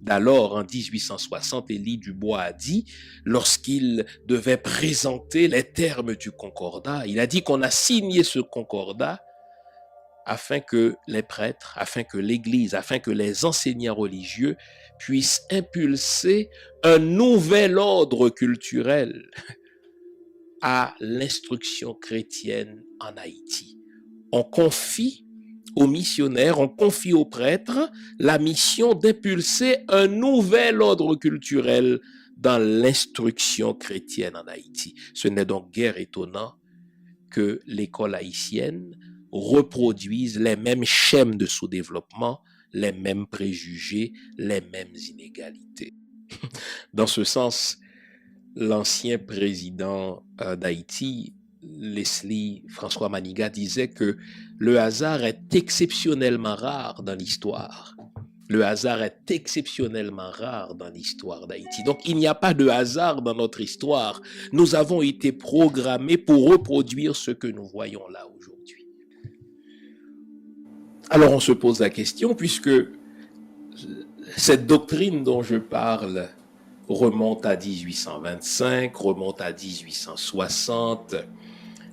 d'alors, en 1860, Élie Dubois, a dit lorsqu'il devait présenter les termes du concordat. Il a dit qu'on a signé ce concordat afin que les prêtres, afin que l'Église, afin que les enseignants religieux puissent impulser un nouvel ordre culturel à l'instruction chrétienne en Haïti. On confie aux missionnaires, on confie aux prêtres la mission d'impulser un nouvel ordre culturel dans l'instruction chrétienne en Haïti. Ce n'est donc guère étonnant que l'école haïtienne reproduise les mêmes schèmes de sous-développement, les mêmes préjugés, les mêmes inégalités. Dans ce sens, l'ancien président d'Haïti, Leslie François Manigat, disait que le hasard est exceptionnellement rare dans l'histoire. Le hasard est exceptionnellement rare dans l'histoire d'Haïti. Donc, il n'y a pas de hasard dans notre histoire. Nous avons été programmés pour reproduire ce que nous voyons là aujourd'hui. Alors, on se pose la question, puisque cette doctrine dont je parle remonte à 1825, remonte à 1860.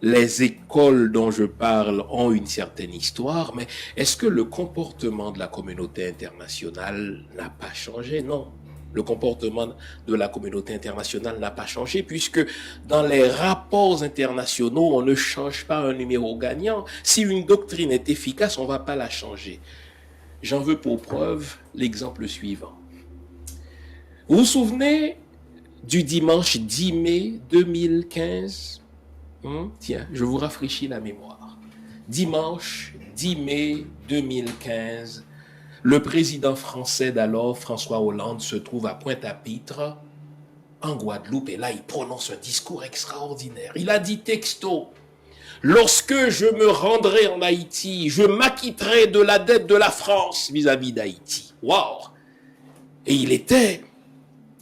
Les écoles dont je parle ont une certaine histoire, mais est-ce que le comportement de la communauté internationale n'a pas changé? Non. Le comportement de la communauté internationale n'a pas changé, puisque dans les rapports internationaux, on ne change pas un numéro gagnant. Si une doctrine est efficace, on ne va pas la changer. J'en veux pour preuve l'exemple suivant. Vous vous souvenez du dimanche 10 mai 2015? Tiens, je vous rafraîchis la mémoire. Dimanche 10 mai 2015, le président français d'alors, François Hollande, se trouve à Pointe-à-Pitre, en Guadeloupe, et là, il prononce un discours extraordinaire. Il a dit texto: lorsque je me rendrai en Haïti, je m'acquitterai de la dette de la France vis-à-vis d'Haïti. Waouh! Et il était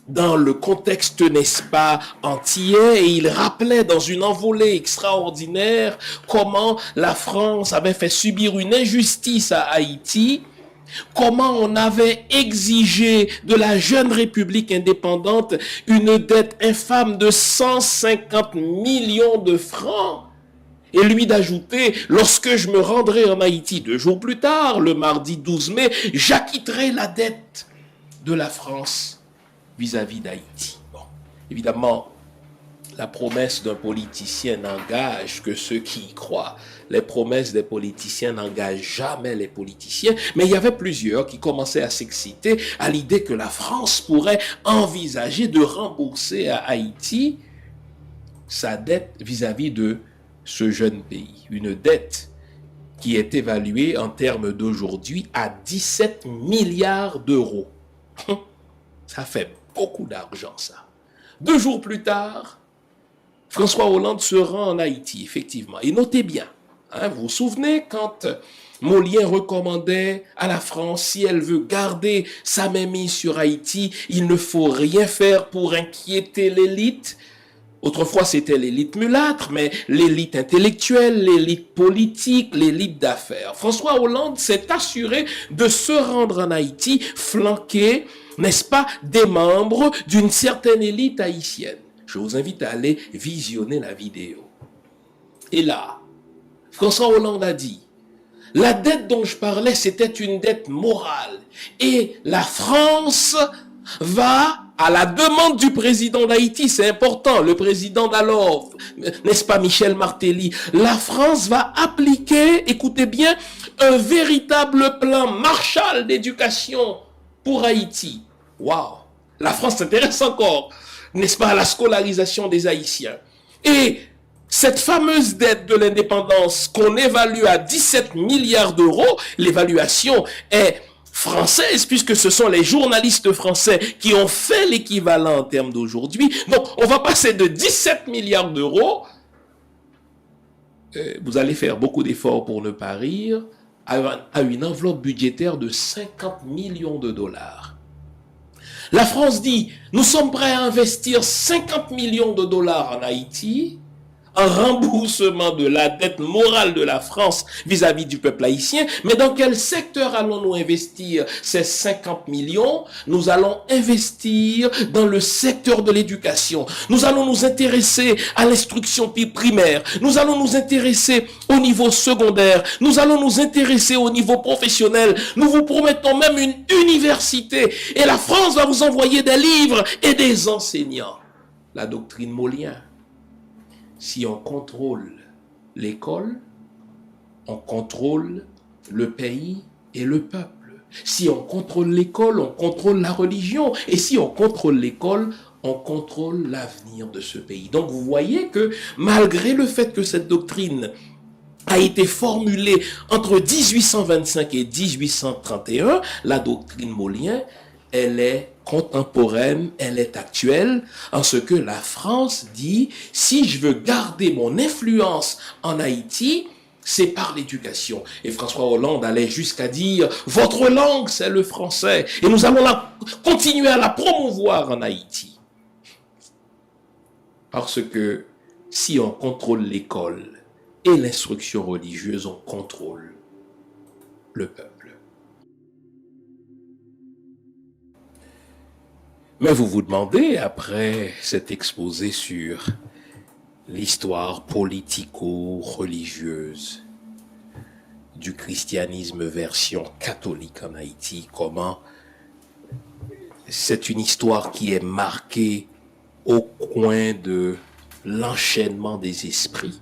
dans le contexte, n'est-ce pas, antillais, et il rappelait dans une envolée extraordinaire comment la France avait fait subir une injustice à Haïti, comment on avait exigé de la jeune République indépendante une dette infâme de 150 millions de francs. Et lui d'ajouter: lorsque je me rendrai en Haïti 2 jours plus tard, le mardi 12 mai, j'acquitterai la dette de la France vis-à-vis d'Haïti. Bon, évidemment, la promesse d'un politicien n'engage que ceux qui y croient. Les promesses des politiciens n'engagent jamais les politiciens, mais il y avait plusieurs qui commençaient à s'exciter à l'idée que la France pourrait envisager de rembourser à Haïti sa dette vis-à-vis de ce jeune pays. Une dette qui est évaluée en termes d'aujourd'hui à 17 milliards d'euros. Ça fait beaucoup d'argent, ça. 2 jours plus tard, François Hollande se rend en Haïti, effectivement. Et notez bien, Hein, vous vous souvenez quand Molien recommandait à la France, si elle veut garder sa mainmise sur Haïti, il ne faut rien faire pour inquiéter l'élite. Autrefois, c'était l'élite mulâtre, mais l'élite intellectuelle, l'élite politique, l'élite d'affaires. François Hollande s'est assuré de se rendre en Haïti, flanqué, n'est-ce pas, des membres d'une certaine élite haïtienne. Je vous invite à aller visionner la vidéo. Et là, François Hollande a dit, la dette dont je parlais, c'était une dette morale. Et la France va, à la demande du président d'Haïti, c'est important, le président d'alors, n'est-ce pas Michel Martelly, la France va appliquer, écoutez bien, un véritable plan Marshall d'éducation pour Haïti. Waouh! La France s'intéresse encore, n'est-ce pas, à la scolarisation des Haïtiens. Et cette fameuse dette de l'indépendance qu'on évalue à 17 milliards d'euros, l'évaluation est française puisque ce sont les journalistes français qui ont fait l'équivalent en termes d'aujourd'hui. Donc, on va passer de 17 milliards d'euros, vous allez faire beaucoup d'efforts pour ne pas rire, à une enveloppe budgétaire de 50 millions de dollars. La France dit, nous sommes prêts à investir 50 millions de dollars en Haïti, en remboursement de la dette morale de la France vis-à-vis du peuple haïtien. Mais dans quel secteur allons-nous investir ces 50 millions? Nous allons investir dans le secteur de l'éducation. Nous allons nous intéresser à l'instruction primaire. Nous allons nous intéresser au niveau secondaire. Nous allons nous intéresser au niveau professionnel. Nous vous promettons même une université. Et la France va vous envoyer des livres et des enseignants. La doctrine Molien. Si on contrôle l'école, on contrôle le pays et le peuple. Si on contrôle l'école, on contrôle la religion. Et si on contrôle l'école, on contrôle l'avenir de ce pays. Donc vous voyez que malgré le fait que cette doctrine a été formulée entre 1825 et 1831, la doctrine Molien, elle est contemporaine, elle est actuelle, en ce que la France dit, si je veux garder mon influence en Haïti, c'est par l'éducation. Et François Hollande allait jusqu'à dire, votre langue, c'est le français, et nous allons continuer à la promouvoir en Haïti. Parce que si on contrôle l'école et l'instruction religieuse, on contrôle le peuple. Mais vous vous demandez, après cet exposé sur l'histoire politico-religieuse du christianisme version catholique en Haïti, comment c'est une histoire qui est marquée au coin de l'enchaînement des esprits.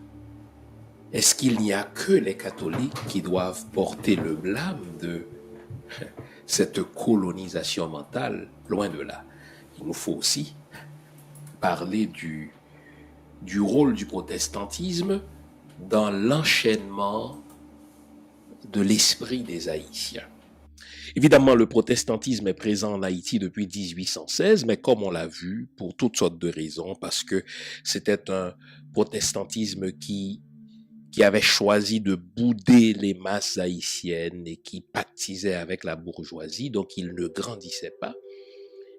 Est-ce qu'il n'y a que les catholiques qui doivent porter le blâme de cette colonisation mentale? Loin de là. Il nous faut aussi parler du rôle du protestantisme dans l'enchaînement de l'esprit des Haïtiens. Évidemment, le protestantisme est présent en Haïti depuis 1816, mais comme on l'a vu, pour toutes sortes de raisons, parce que c'était un protestantisme qui avait choisi de bouder les masses haïtiennes et qui pactisait avec la bourgeoisie, donc il ne grandissait pas.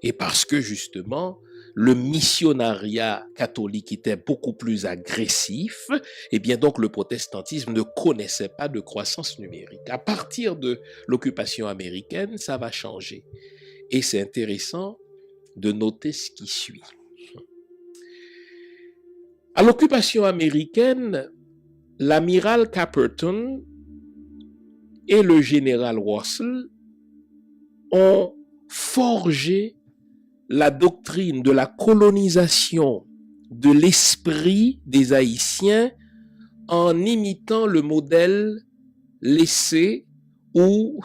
Et parce que justement, le missionnariat catholique était beaucoup plus agressif, et bien donc le protestantisme ne connaissait pas de croissance numérique. À partir de l'occupation américaine, ça va changer. Et c'est intéressant de noter ce qui suit. À l'occupation américaine, l'amiral Caperton et le général Russell ont forgé la doctrine de la colonisation de l'esprit des Haïtiens en imitant le modèle laissé ou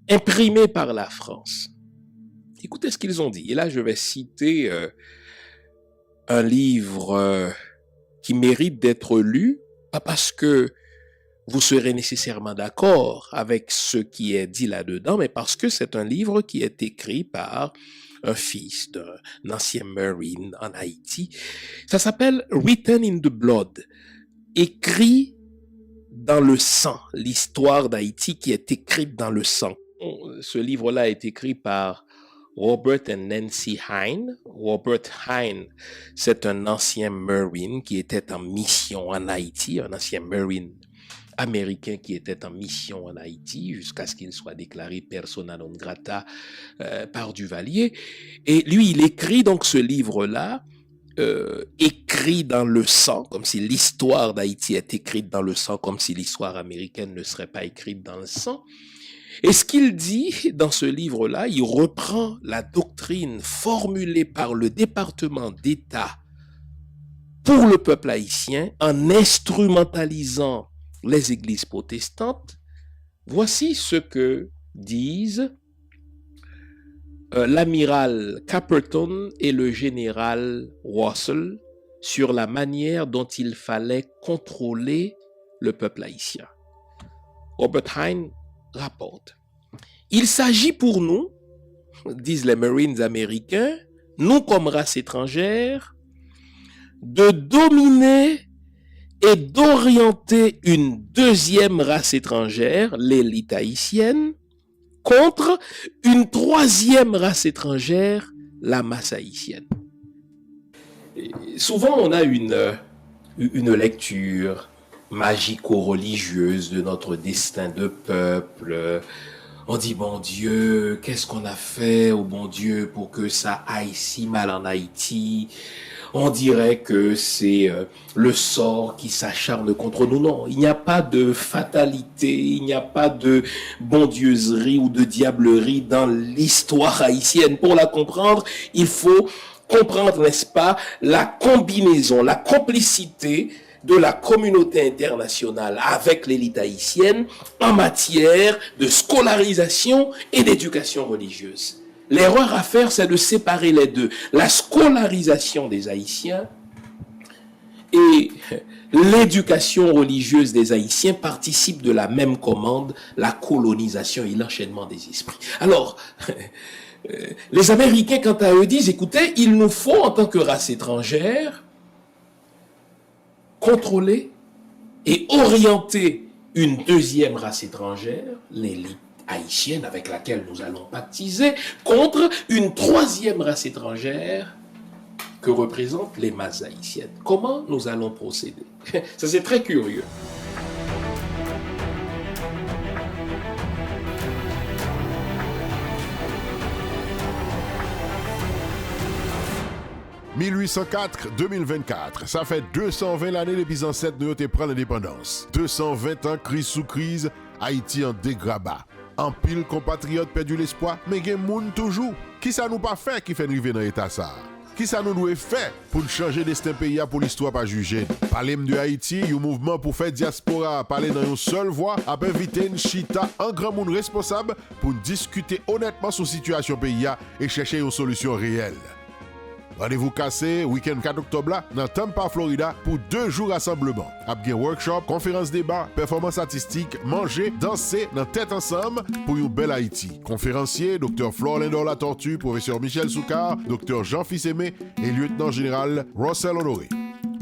imprimé par la France. Écoutez ce qu'ils ont dit. Et là, je vais citer un livre qui mérite d'être lu, pas parce que vous serez nécessairement d'accord avec ce qui est dit là-dedans, mais parce que c'est un livre qui est écrit par un fils d'un ancien Marine en Haïti. Ça s'appelle Written in the Blood, écrit dans le sang, l'histoire d'Haïti qui est écrite dans le sang. Ce livre-là est écrit par Robert et Nancy Hine. Robert Hine, c'est un ancien Marine qui était en mission en Haïti, un ancien Marine américain qui était en mission en Haïti jusqu'à ce qu'il soit déclaré persona non grata par Duvalier. Et lui, il écrit donc ce livre-là, écrit dans le sang, comme si l'histoire d'Haïti est écrite dans le sang, comme si l'histoire américaine ne serait pas écrite dans le sang. Et ce qu'il dit dans ce livre-là, il reprend la doctrine formulée par le département d'État pour le peuple haïtien en instrumentalisant les églises protestantes. Voici ce que disent l'amiral Caperton et le général Russell sur la manière dont il fallait contrôler le peuple haïtien. Robert Hine rapporte: il s'agit pour nous, disent les Marines américains, nous comme race étrangère, de dominer et d'orienter une deuxième race étrangère, l'élite haïtienne, contre une troisième race étrangère, la masse haïtienne. Et souvent, on a une lecture magico-religieuse de notre destin de peuple. On dit, bon Dieu, qu'est-ce qu'on a fait au bon Dieu pour que ça aille si mal en Haïti? On dirait que c'est le sort qui s'acharne contre nous. Non, il n'y a pas de fatalité, il n'y a pas de bondieuserie ou de diablerie dans l'histoire haïtienne. Pour la comprendre, il faut comprendre, n'est-ce pas, la combinaison, la complicité de la communauté internationale avec l'élite haïtienne en matière de scolarisation et d'éducation religieuse. L'erreur à faire, c'est de séparer les deux. La scolarisation des Haïtiens et l'éducation religieuse des Haïtiens participent de la même commande, la colonisation et l'enchaînement des esprits. Alors, les Américains, quant à eux, disent, écoutez, il nous faut, en tant que race étrangère, contrôler et orienter une deuxième race étrangère, l'élite haïtienne avec laquelle nous allons baptiser, contre une troisième race étrangère que représentent les masses haïtiennes. Comment nous allons procéder? Ça, c'est très curieux. « 1804-2024, ça fait 220 l'année les bisancêtres de te prend l'indépendance. 220 ans crise sous crise, Haïti en dégrabat. En pile compatriotes perdu l'espoir, mais gen moun toujours. Qui ça nous pas fait qui fait arriver dans l'état ça? Qui ça nous doit faire pour changer destin pays pour l'histoire pas juger? Parler de Haïti, un mouvement pour faire diaspora, parler dans une seule voix, a invité une chita, un grand monde responsable pour discuter honnêtement sur situation pays et chercher une solution réelle. Rendez-vous cassé, week-end 4 octobre là, dans Tampa, Florida, pour 2 jours rassemblement. Abgen workshop, conférence débat, performance artistique, manger, danser, dans tête ensemble pour une belle Haïti. Conférencier, Dr. Flore Lindor La Tortue, professeur Michel Soukar, Dr. Jean-Fils Aimé et lieutenant général Russell Honoré.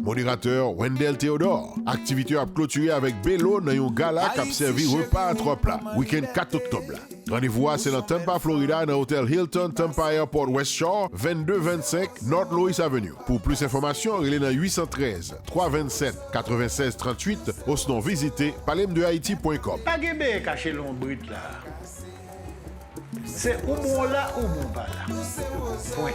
Modérateur Wendell Théodore. Activité à clôturer avec Bello dans un gala qui a servi repas à 3 plats. Week-end 4 octobre. Rendez-vous c'est dans Tampa, Florida, dans l'hôtel Hilton Tampa Airport West Shore, 2225 North Louis Avenue. Pour plus d'informations, relez dans 813 327 96 38 ou sinon visitez palemdehaiti.com. Pas de cacher l'ombre là. C'est où bon là ou bon pas là. Point.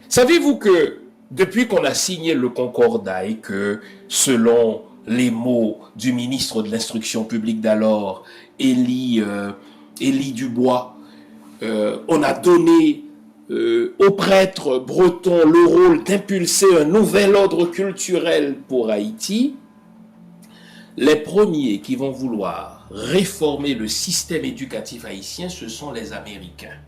Savez-vous que depuis qu'on a signé le concordat et que, selon les mots du ministre de l'Instruction publique d'alors, Élie Dubois, on a donné aux prêtres bretons le rôle d'impulser un nouvel ordre culturel pour Haïti, les premiers qui vont vouloir réformer le système éducatif haïtien, ce sont les Américains.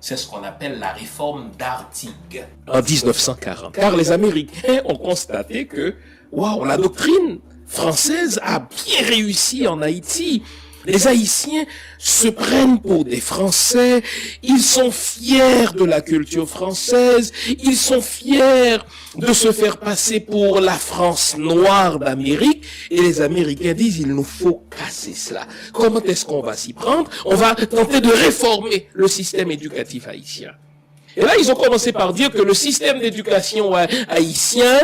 C'est ce qu'on appelle la réforme d'Artigue en 1940. Car les Américains ont constaté que, waouh, la doctrine française a bien réussi en Haïti. Les Haïtiens se prennent pour des Français, ils sont fiers de la culture française, ils sont fiers de se faire passer pour la France noire d'Amérique, et les Américains disent il nous faut casser cela. Comment est-ce qu'on va s'y prendre? On va tenter de réformer le système éducatif haïtien. Et là, ils ont commencé par dire que le système d'éducation haïtien,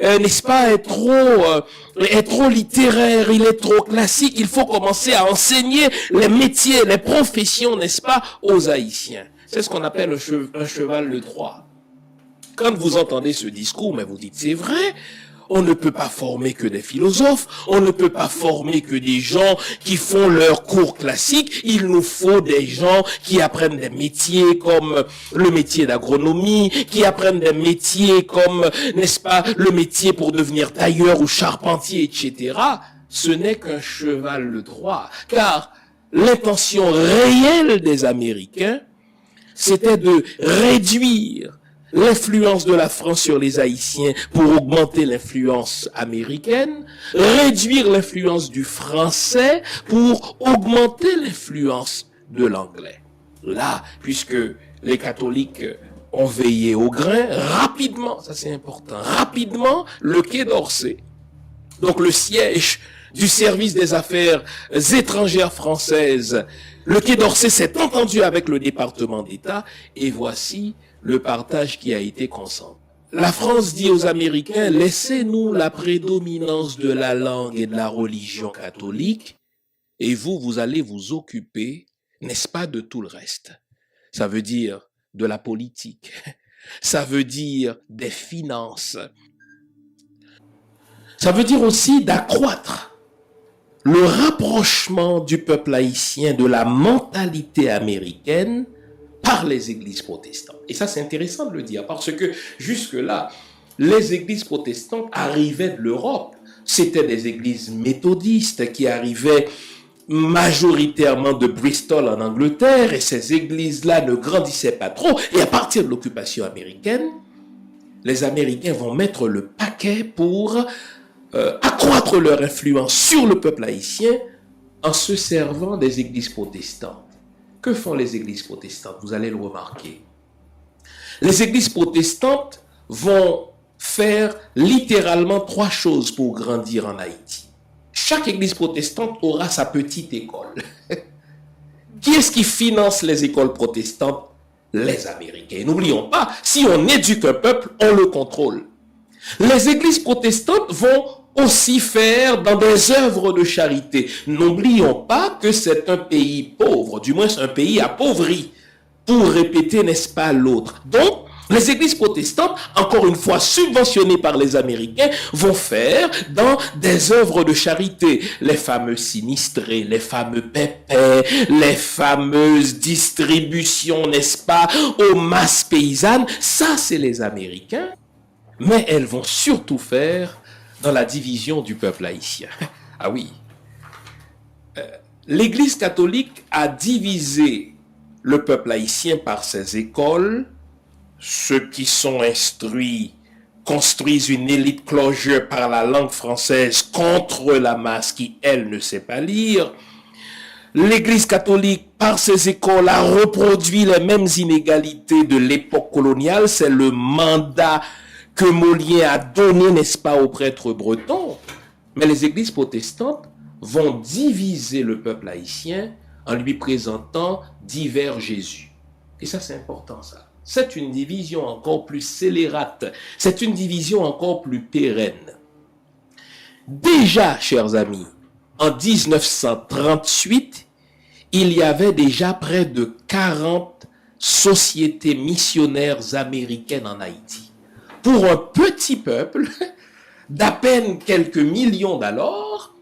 n'est-ce pas, est trop littéraire, il est trop classique. Il faut commencer à enseigner les métiers, les professions, n'est-ce pas, aux Haïtiens. C'est ce qu'on appelle un cheval de Troie. Quand vous entendez ce discours, mais vous dites, c'est vrai, on ne peut pas former que des philosophes, on ne peut pas former que des gens qui font leurs cours classiques, il nous faut des gens qui apprennent des métiers comme le métier d'agronomie, qui apprennent des métiers comme, n'est-ce pas, le métier pour devenir tailleur ou charpentier, etc. Ce n'est qu'un cheval de Troie, car l'intention réelle des Américains, c'était de réduire l'influence de la France sur les Haïtiens pour augmenter l'influence américaine, réduire l'influence du français pour augmenter l'influence de l'anglais. Là, puisque les catholiques ont veillé au grain, rapidement, ça c'est important, rapidement, le Quai d'Orsay, donc le siège du service des affaires étrangères françaises, le Quai d'Orsay s'est entendu avec le département d'État, et voici le partage qui a été consenti. La France dit aux Américains, laissez-nous la prédominance de la langue et de la religion catholique, et vous allez vous occuper, n'est-ce pas, de tout le reste. Ça veut dire de la politique, ça veut dire des finances, ça veut dire aussi d'accroître le rapprochement du peuple haïtien de la mentalité américaine par les églises protestantes. Et ça, c'est intéressant de le dire, parce que jusque-là, les églises protestantes arrivaient de l'Europe. C'était des églises méthodistes qui arrivaient majoritairement de Bristol en Angleterre, et ces églises-là ne grandissaient pas trop. Et à partir de l'occupation américaine, les Américains vont mettre le paquet pour accroître leur influence sur le peuple haïtien en se servant des églises protestantes. Que font les églises protestantes? Vous allez le remarquer. Les églises protestantes vont faire littéralement 3 choses pour grandir en Haïti. Chaque église protestante aura sa petite école. Qui est-ce qui finance les écoles protestantes? Les Américains. N'oublions pas, si on éduque un peuple, on le contrôle. Les églises protestantes vont aussi faire dans des œuvres de charité. N'oublions pas que c'est un pays pauvre, du moins c'est un pays appauvri, pour répéter, n'est-ce pas, l'autre. Donc, les églises protestantes, encore une fois subventionnées par les Américains, vont faire dans des œuvres de charité. Les fameux sinistrés, les fameux pépés, les fameuses distributions, n'est-ce pas, aux masses paysannes. Ça, c'est les Américains. Mais elles vont surtout faire dans la division du peuple haïtien. Ah oui. L'Église catholique a divisé le peuple haïtien par ses écoles. Ceux qui sont instruits construisent une élite clocheux par la langue française contre la masse qui, elle, ne sait pas lire. L'Église catholique, par ses écoles, a reproduit les mêmes inégalités de l'époque coloniale. C'est le mandat que Molière a donné, n'est-ce pas, aux prêtres bretons. Mais les églises protestantes vont diviser le peuple haïtien en lui présentant divers Jésus. Et ça, c'est important, ça. C'est une division encore plus scélérate. C'est une division encore plus pérenne. Déjà, chers amis, en 1938, il y avait déjà près de 40 sociétés missionnaires américaines en Haïti. Pour un petit peuple d'à peine quelques millions d'alors,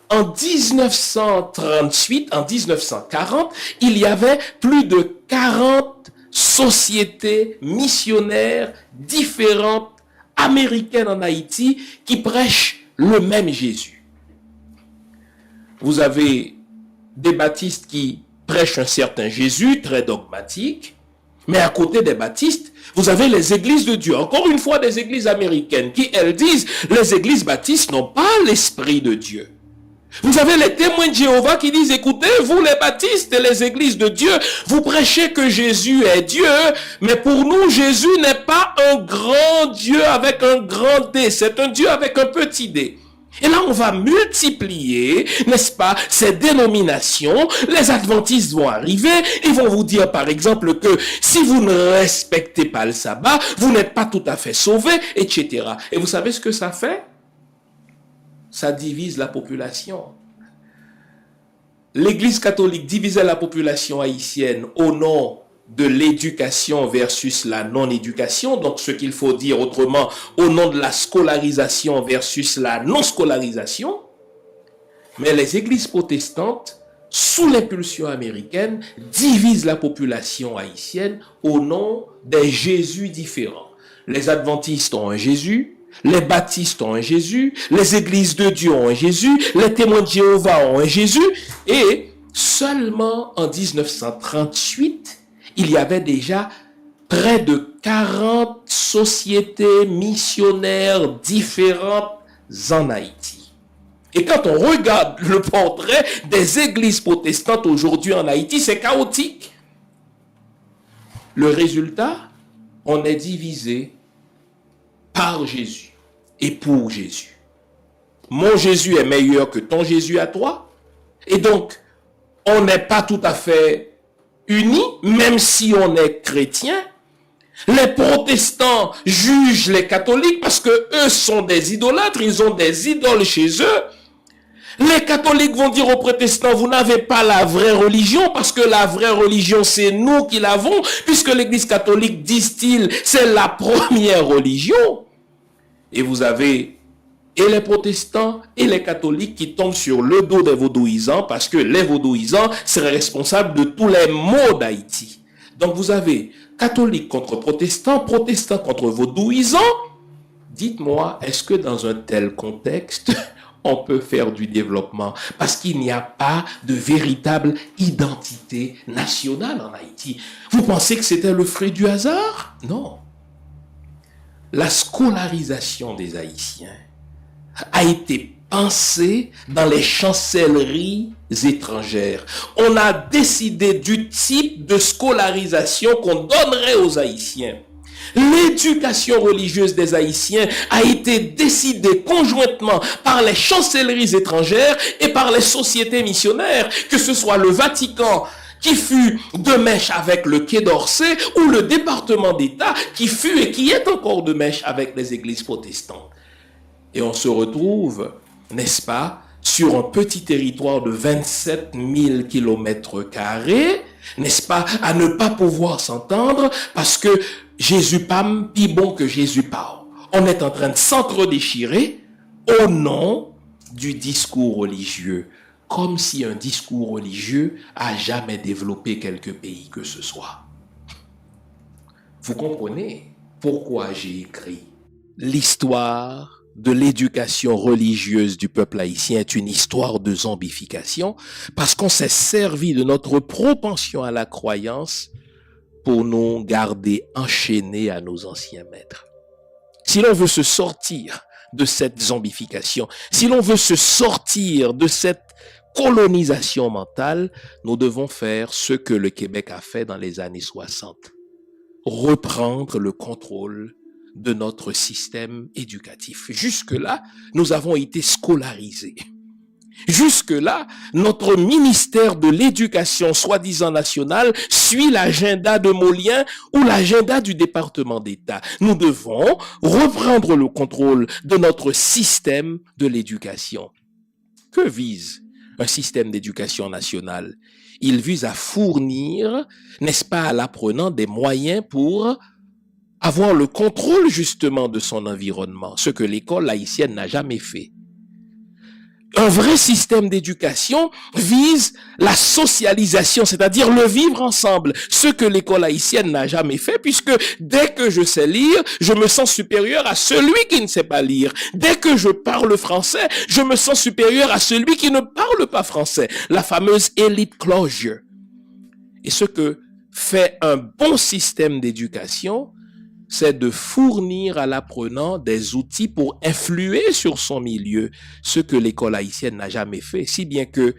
en 1938, en 1940, il y avait plus de 40 sociétés missionnaires différentes américaines en Haïti qui prêchent le même Jésus. Vous avez des baptistes qui prêchent un certain Jésus, très dogmatique, mais à côté des baptistes, vous avez les églises de Dieu. Encore une fois, des églises américaines qui, elles, disent les églises baptistes n'ont pas l'esprit de Dieu. Vous avez les témoins de Jéhovah qui disent, écoutez, vous les baptistes et les églises de Dieu, vous prêchez que Jésus est Dieu, mais pour nous, Jésus n'est pas un grand Dieu avec un grand D, c'est un Dieu avec un petit D. Et là, on va multiplier, n'est-ce pas, ces dénominations. Les adventistes vont arriver, ils vont vous dire, par exemple, que si vous ne respectez pas le sabbat, vous n'êtes pas tout à fait sauvé, etc. Et vous savez ce que ça fait? Ça divise la population. L'Église catholique divisait la population haïtienne au nom de l'éducation versus la non-éducation, donc ce qu'il faut dire autrement, au nom de la scolarisation versus la non-scolarisation. Mais les églises protestantes, sous l'impulsion américaine, divisent la population haïtienne au nom des Jésus différents. Les adventistes ont un Jésus, les baptistes ont un Jésus, les églises de Dieu ont un Jésus, les témoins de Jéhovah ont un Jésus, et seulement en 1938, il y avait déjà près de 40 sociétés missionnaires différentes en Haïti. Et quand on regarde le portrait des églises protestantes aujourd'hui en Haïti, c'est chaotique. Le résultat, on est divisé par Jésus et pour Jésus. Mon Jésus est meilleur que ton Jésus à toi. Et donc, on n'est pas tout à fait unis, même si on est chrétien. Les protestants jugent les catholiques parce que eux sont des idolâtres, ils ont des idoles chez eux. Les catholiques vont dire aux protestants, vous n'avez pas la vraie religion parce que la vraie religion, c'est nous qui l'avons, puisque l'église catholique, disent-ils, c'est la première religion. Et vous avez et les protestants et les catholiques qui tombent sur le dos des vaudouisants parce que les vaudouisants seraient responsables de tous les maux d'Haïti. Donc vous avez catholiques contre protestants, protestants contre vaudouisants. Dites-moi, est-ce que dans un tel contexte, on peut faire du développement? Parce qu'il n'y a pas de véritable identité nationale en Haïti. Vous pensez que c'était le fruit du hasard? Non. La scolarisation des Haïtiens a été pensée dans les chancelleries étrangères. On a décidé du type de scolarisation qu'on donnerait aux Haïtiens. L'éducation religieuse des Haïtiens a été décidée conjointement par les chancelleries étrangères et par les sociétés missionnaires, que ce soit le Vatican qui fut de mèche avec le Quai d'Orsay ou le département d'État qui fut et qui est encore de mèche avec les églises protestantes. Et on se retrouve, n'est-ce pas, sur un petit territoire de 27 000 km², n'est-ce pas, à ne pas pouvoir s'entendre parce que Jésus pam, pis bon que Jésus parle. On est en train de s'entre-déchirer au nom du discours religieux, comme si un discours religieux a jamais développé quelque pays que ce soit. Vous comprenez pourquoi j'ai écrit l'histoire de l'éducation religieuse du peuple haïtien est une histoire de zombification parce qu'on s'est servi de notre propension à la croyance pour nous garder enchaînés à nos anciens maîtres. Si l'on veut se sortir de cette zombification, si l'on veut se sortir de cette colonisation mentale, nous devons faire ce que le Québec a fait dans les années 60. Reprendre le contrôle de notre système éducatif. Jusque-là, nous avons été scolarisés. Jusque-là, notre ministère de l'éducation soi-disant nationale suit l'agenda de Molien ou l'agenda du département d'État. Nous devons reprendre le contrôle de notre système de l'éducation. Que vise un système d'éducation nationale? Il vise à fournir, n'est-ce pas, à l'apprenant des moyens pour avoir le contrôle justement de son environnement, ce que l'école haïtienne n'a jamais fait. Un vrai système d'éducation vise la socialisation, c'est-à-dire le vivre ensemble, ce que l'école haïtienne n'a jamais fait, puisque dès que je sais lire, je me sens supérieur à celui qui ne sait pas lire. Dès que je parle français, je me sens supérieur à celui qui ne parle pas français. La fameuse elite closure. Et ce que fait un bon système d'éducation, c'est de fournir à l'apprenant des outils pour influer sur son milieu, ce que l'école haïtienne n'a jamais fait, si bien que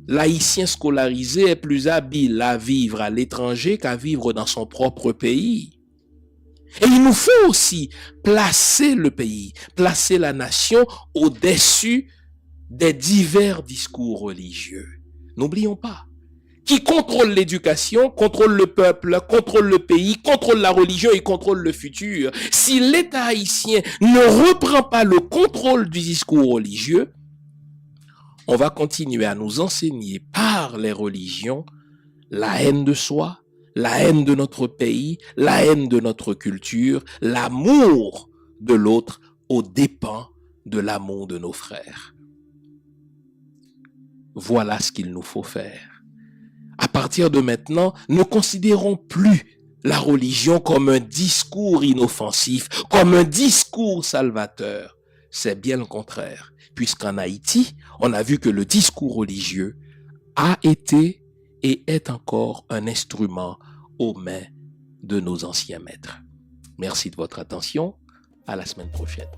l'haïtien scolarisé est plus habile à vivre à l'étranger qu'à vivre dans son propre pays. Et il nous faut aussi placer le pays, placer la nation au-dessus des divers discours religieux. N'oublions pas, qui contrôle l'éducation, contrôle le peuple, contrôle le pays, contrôle la religion et contrôle le futur. Si l'État haïtien ne reprend pas le contrôle du discours religieux, on va continuer à nous enseigner par les religions la haine de soi, la haine de notre pays, la haine de notre culture, l'amour de l'autre aux dépens de l'amour de nos frères. Voilà ce qu'il nous faut faire. À partir de maintenant, ne considérons plus la religion comme un discours inoffensif, comme un discours salvateur. C'est bien le contraire, puisqu'en Haïti, on a vu que le discours religieux a été et est encore un instrument aux mains de nos anciens maîtres. Merci de votre attention. À la semaine prochaine.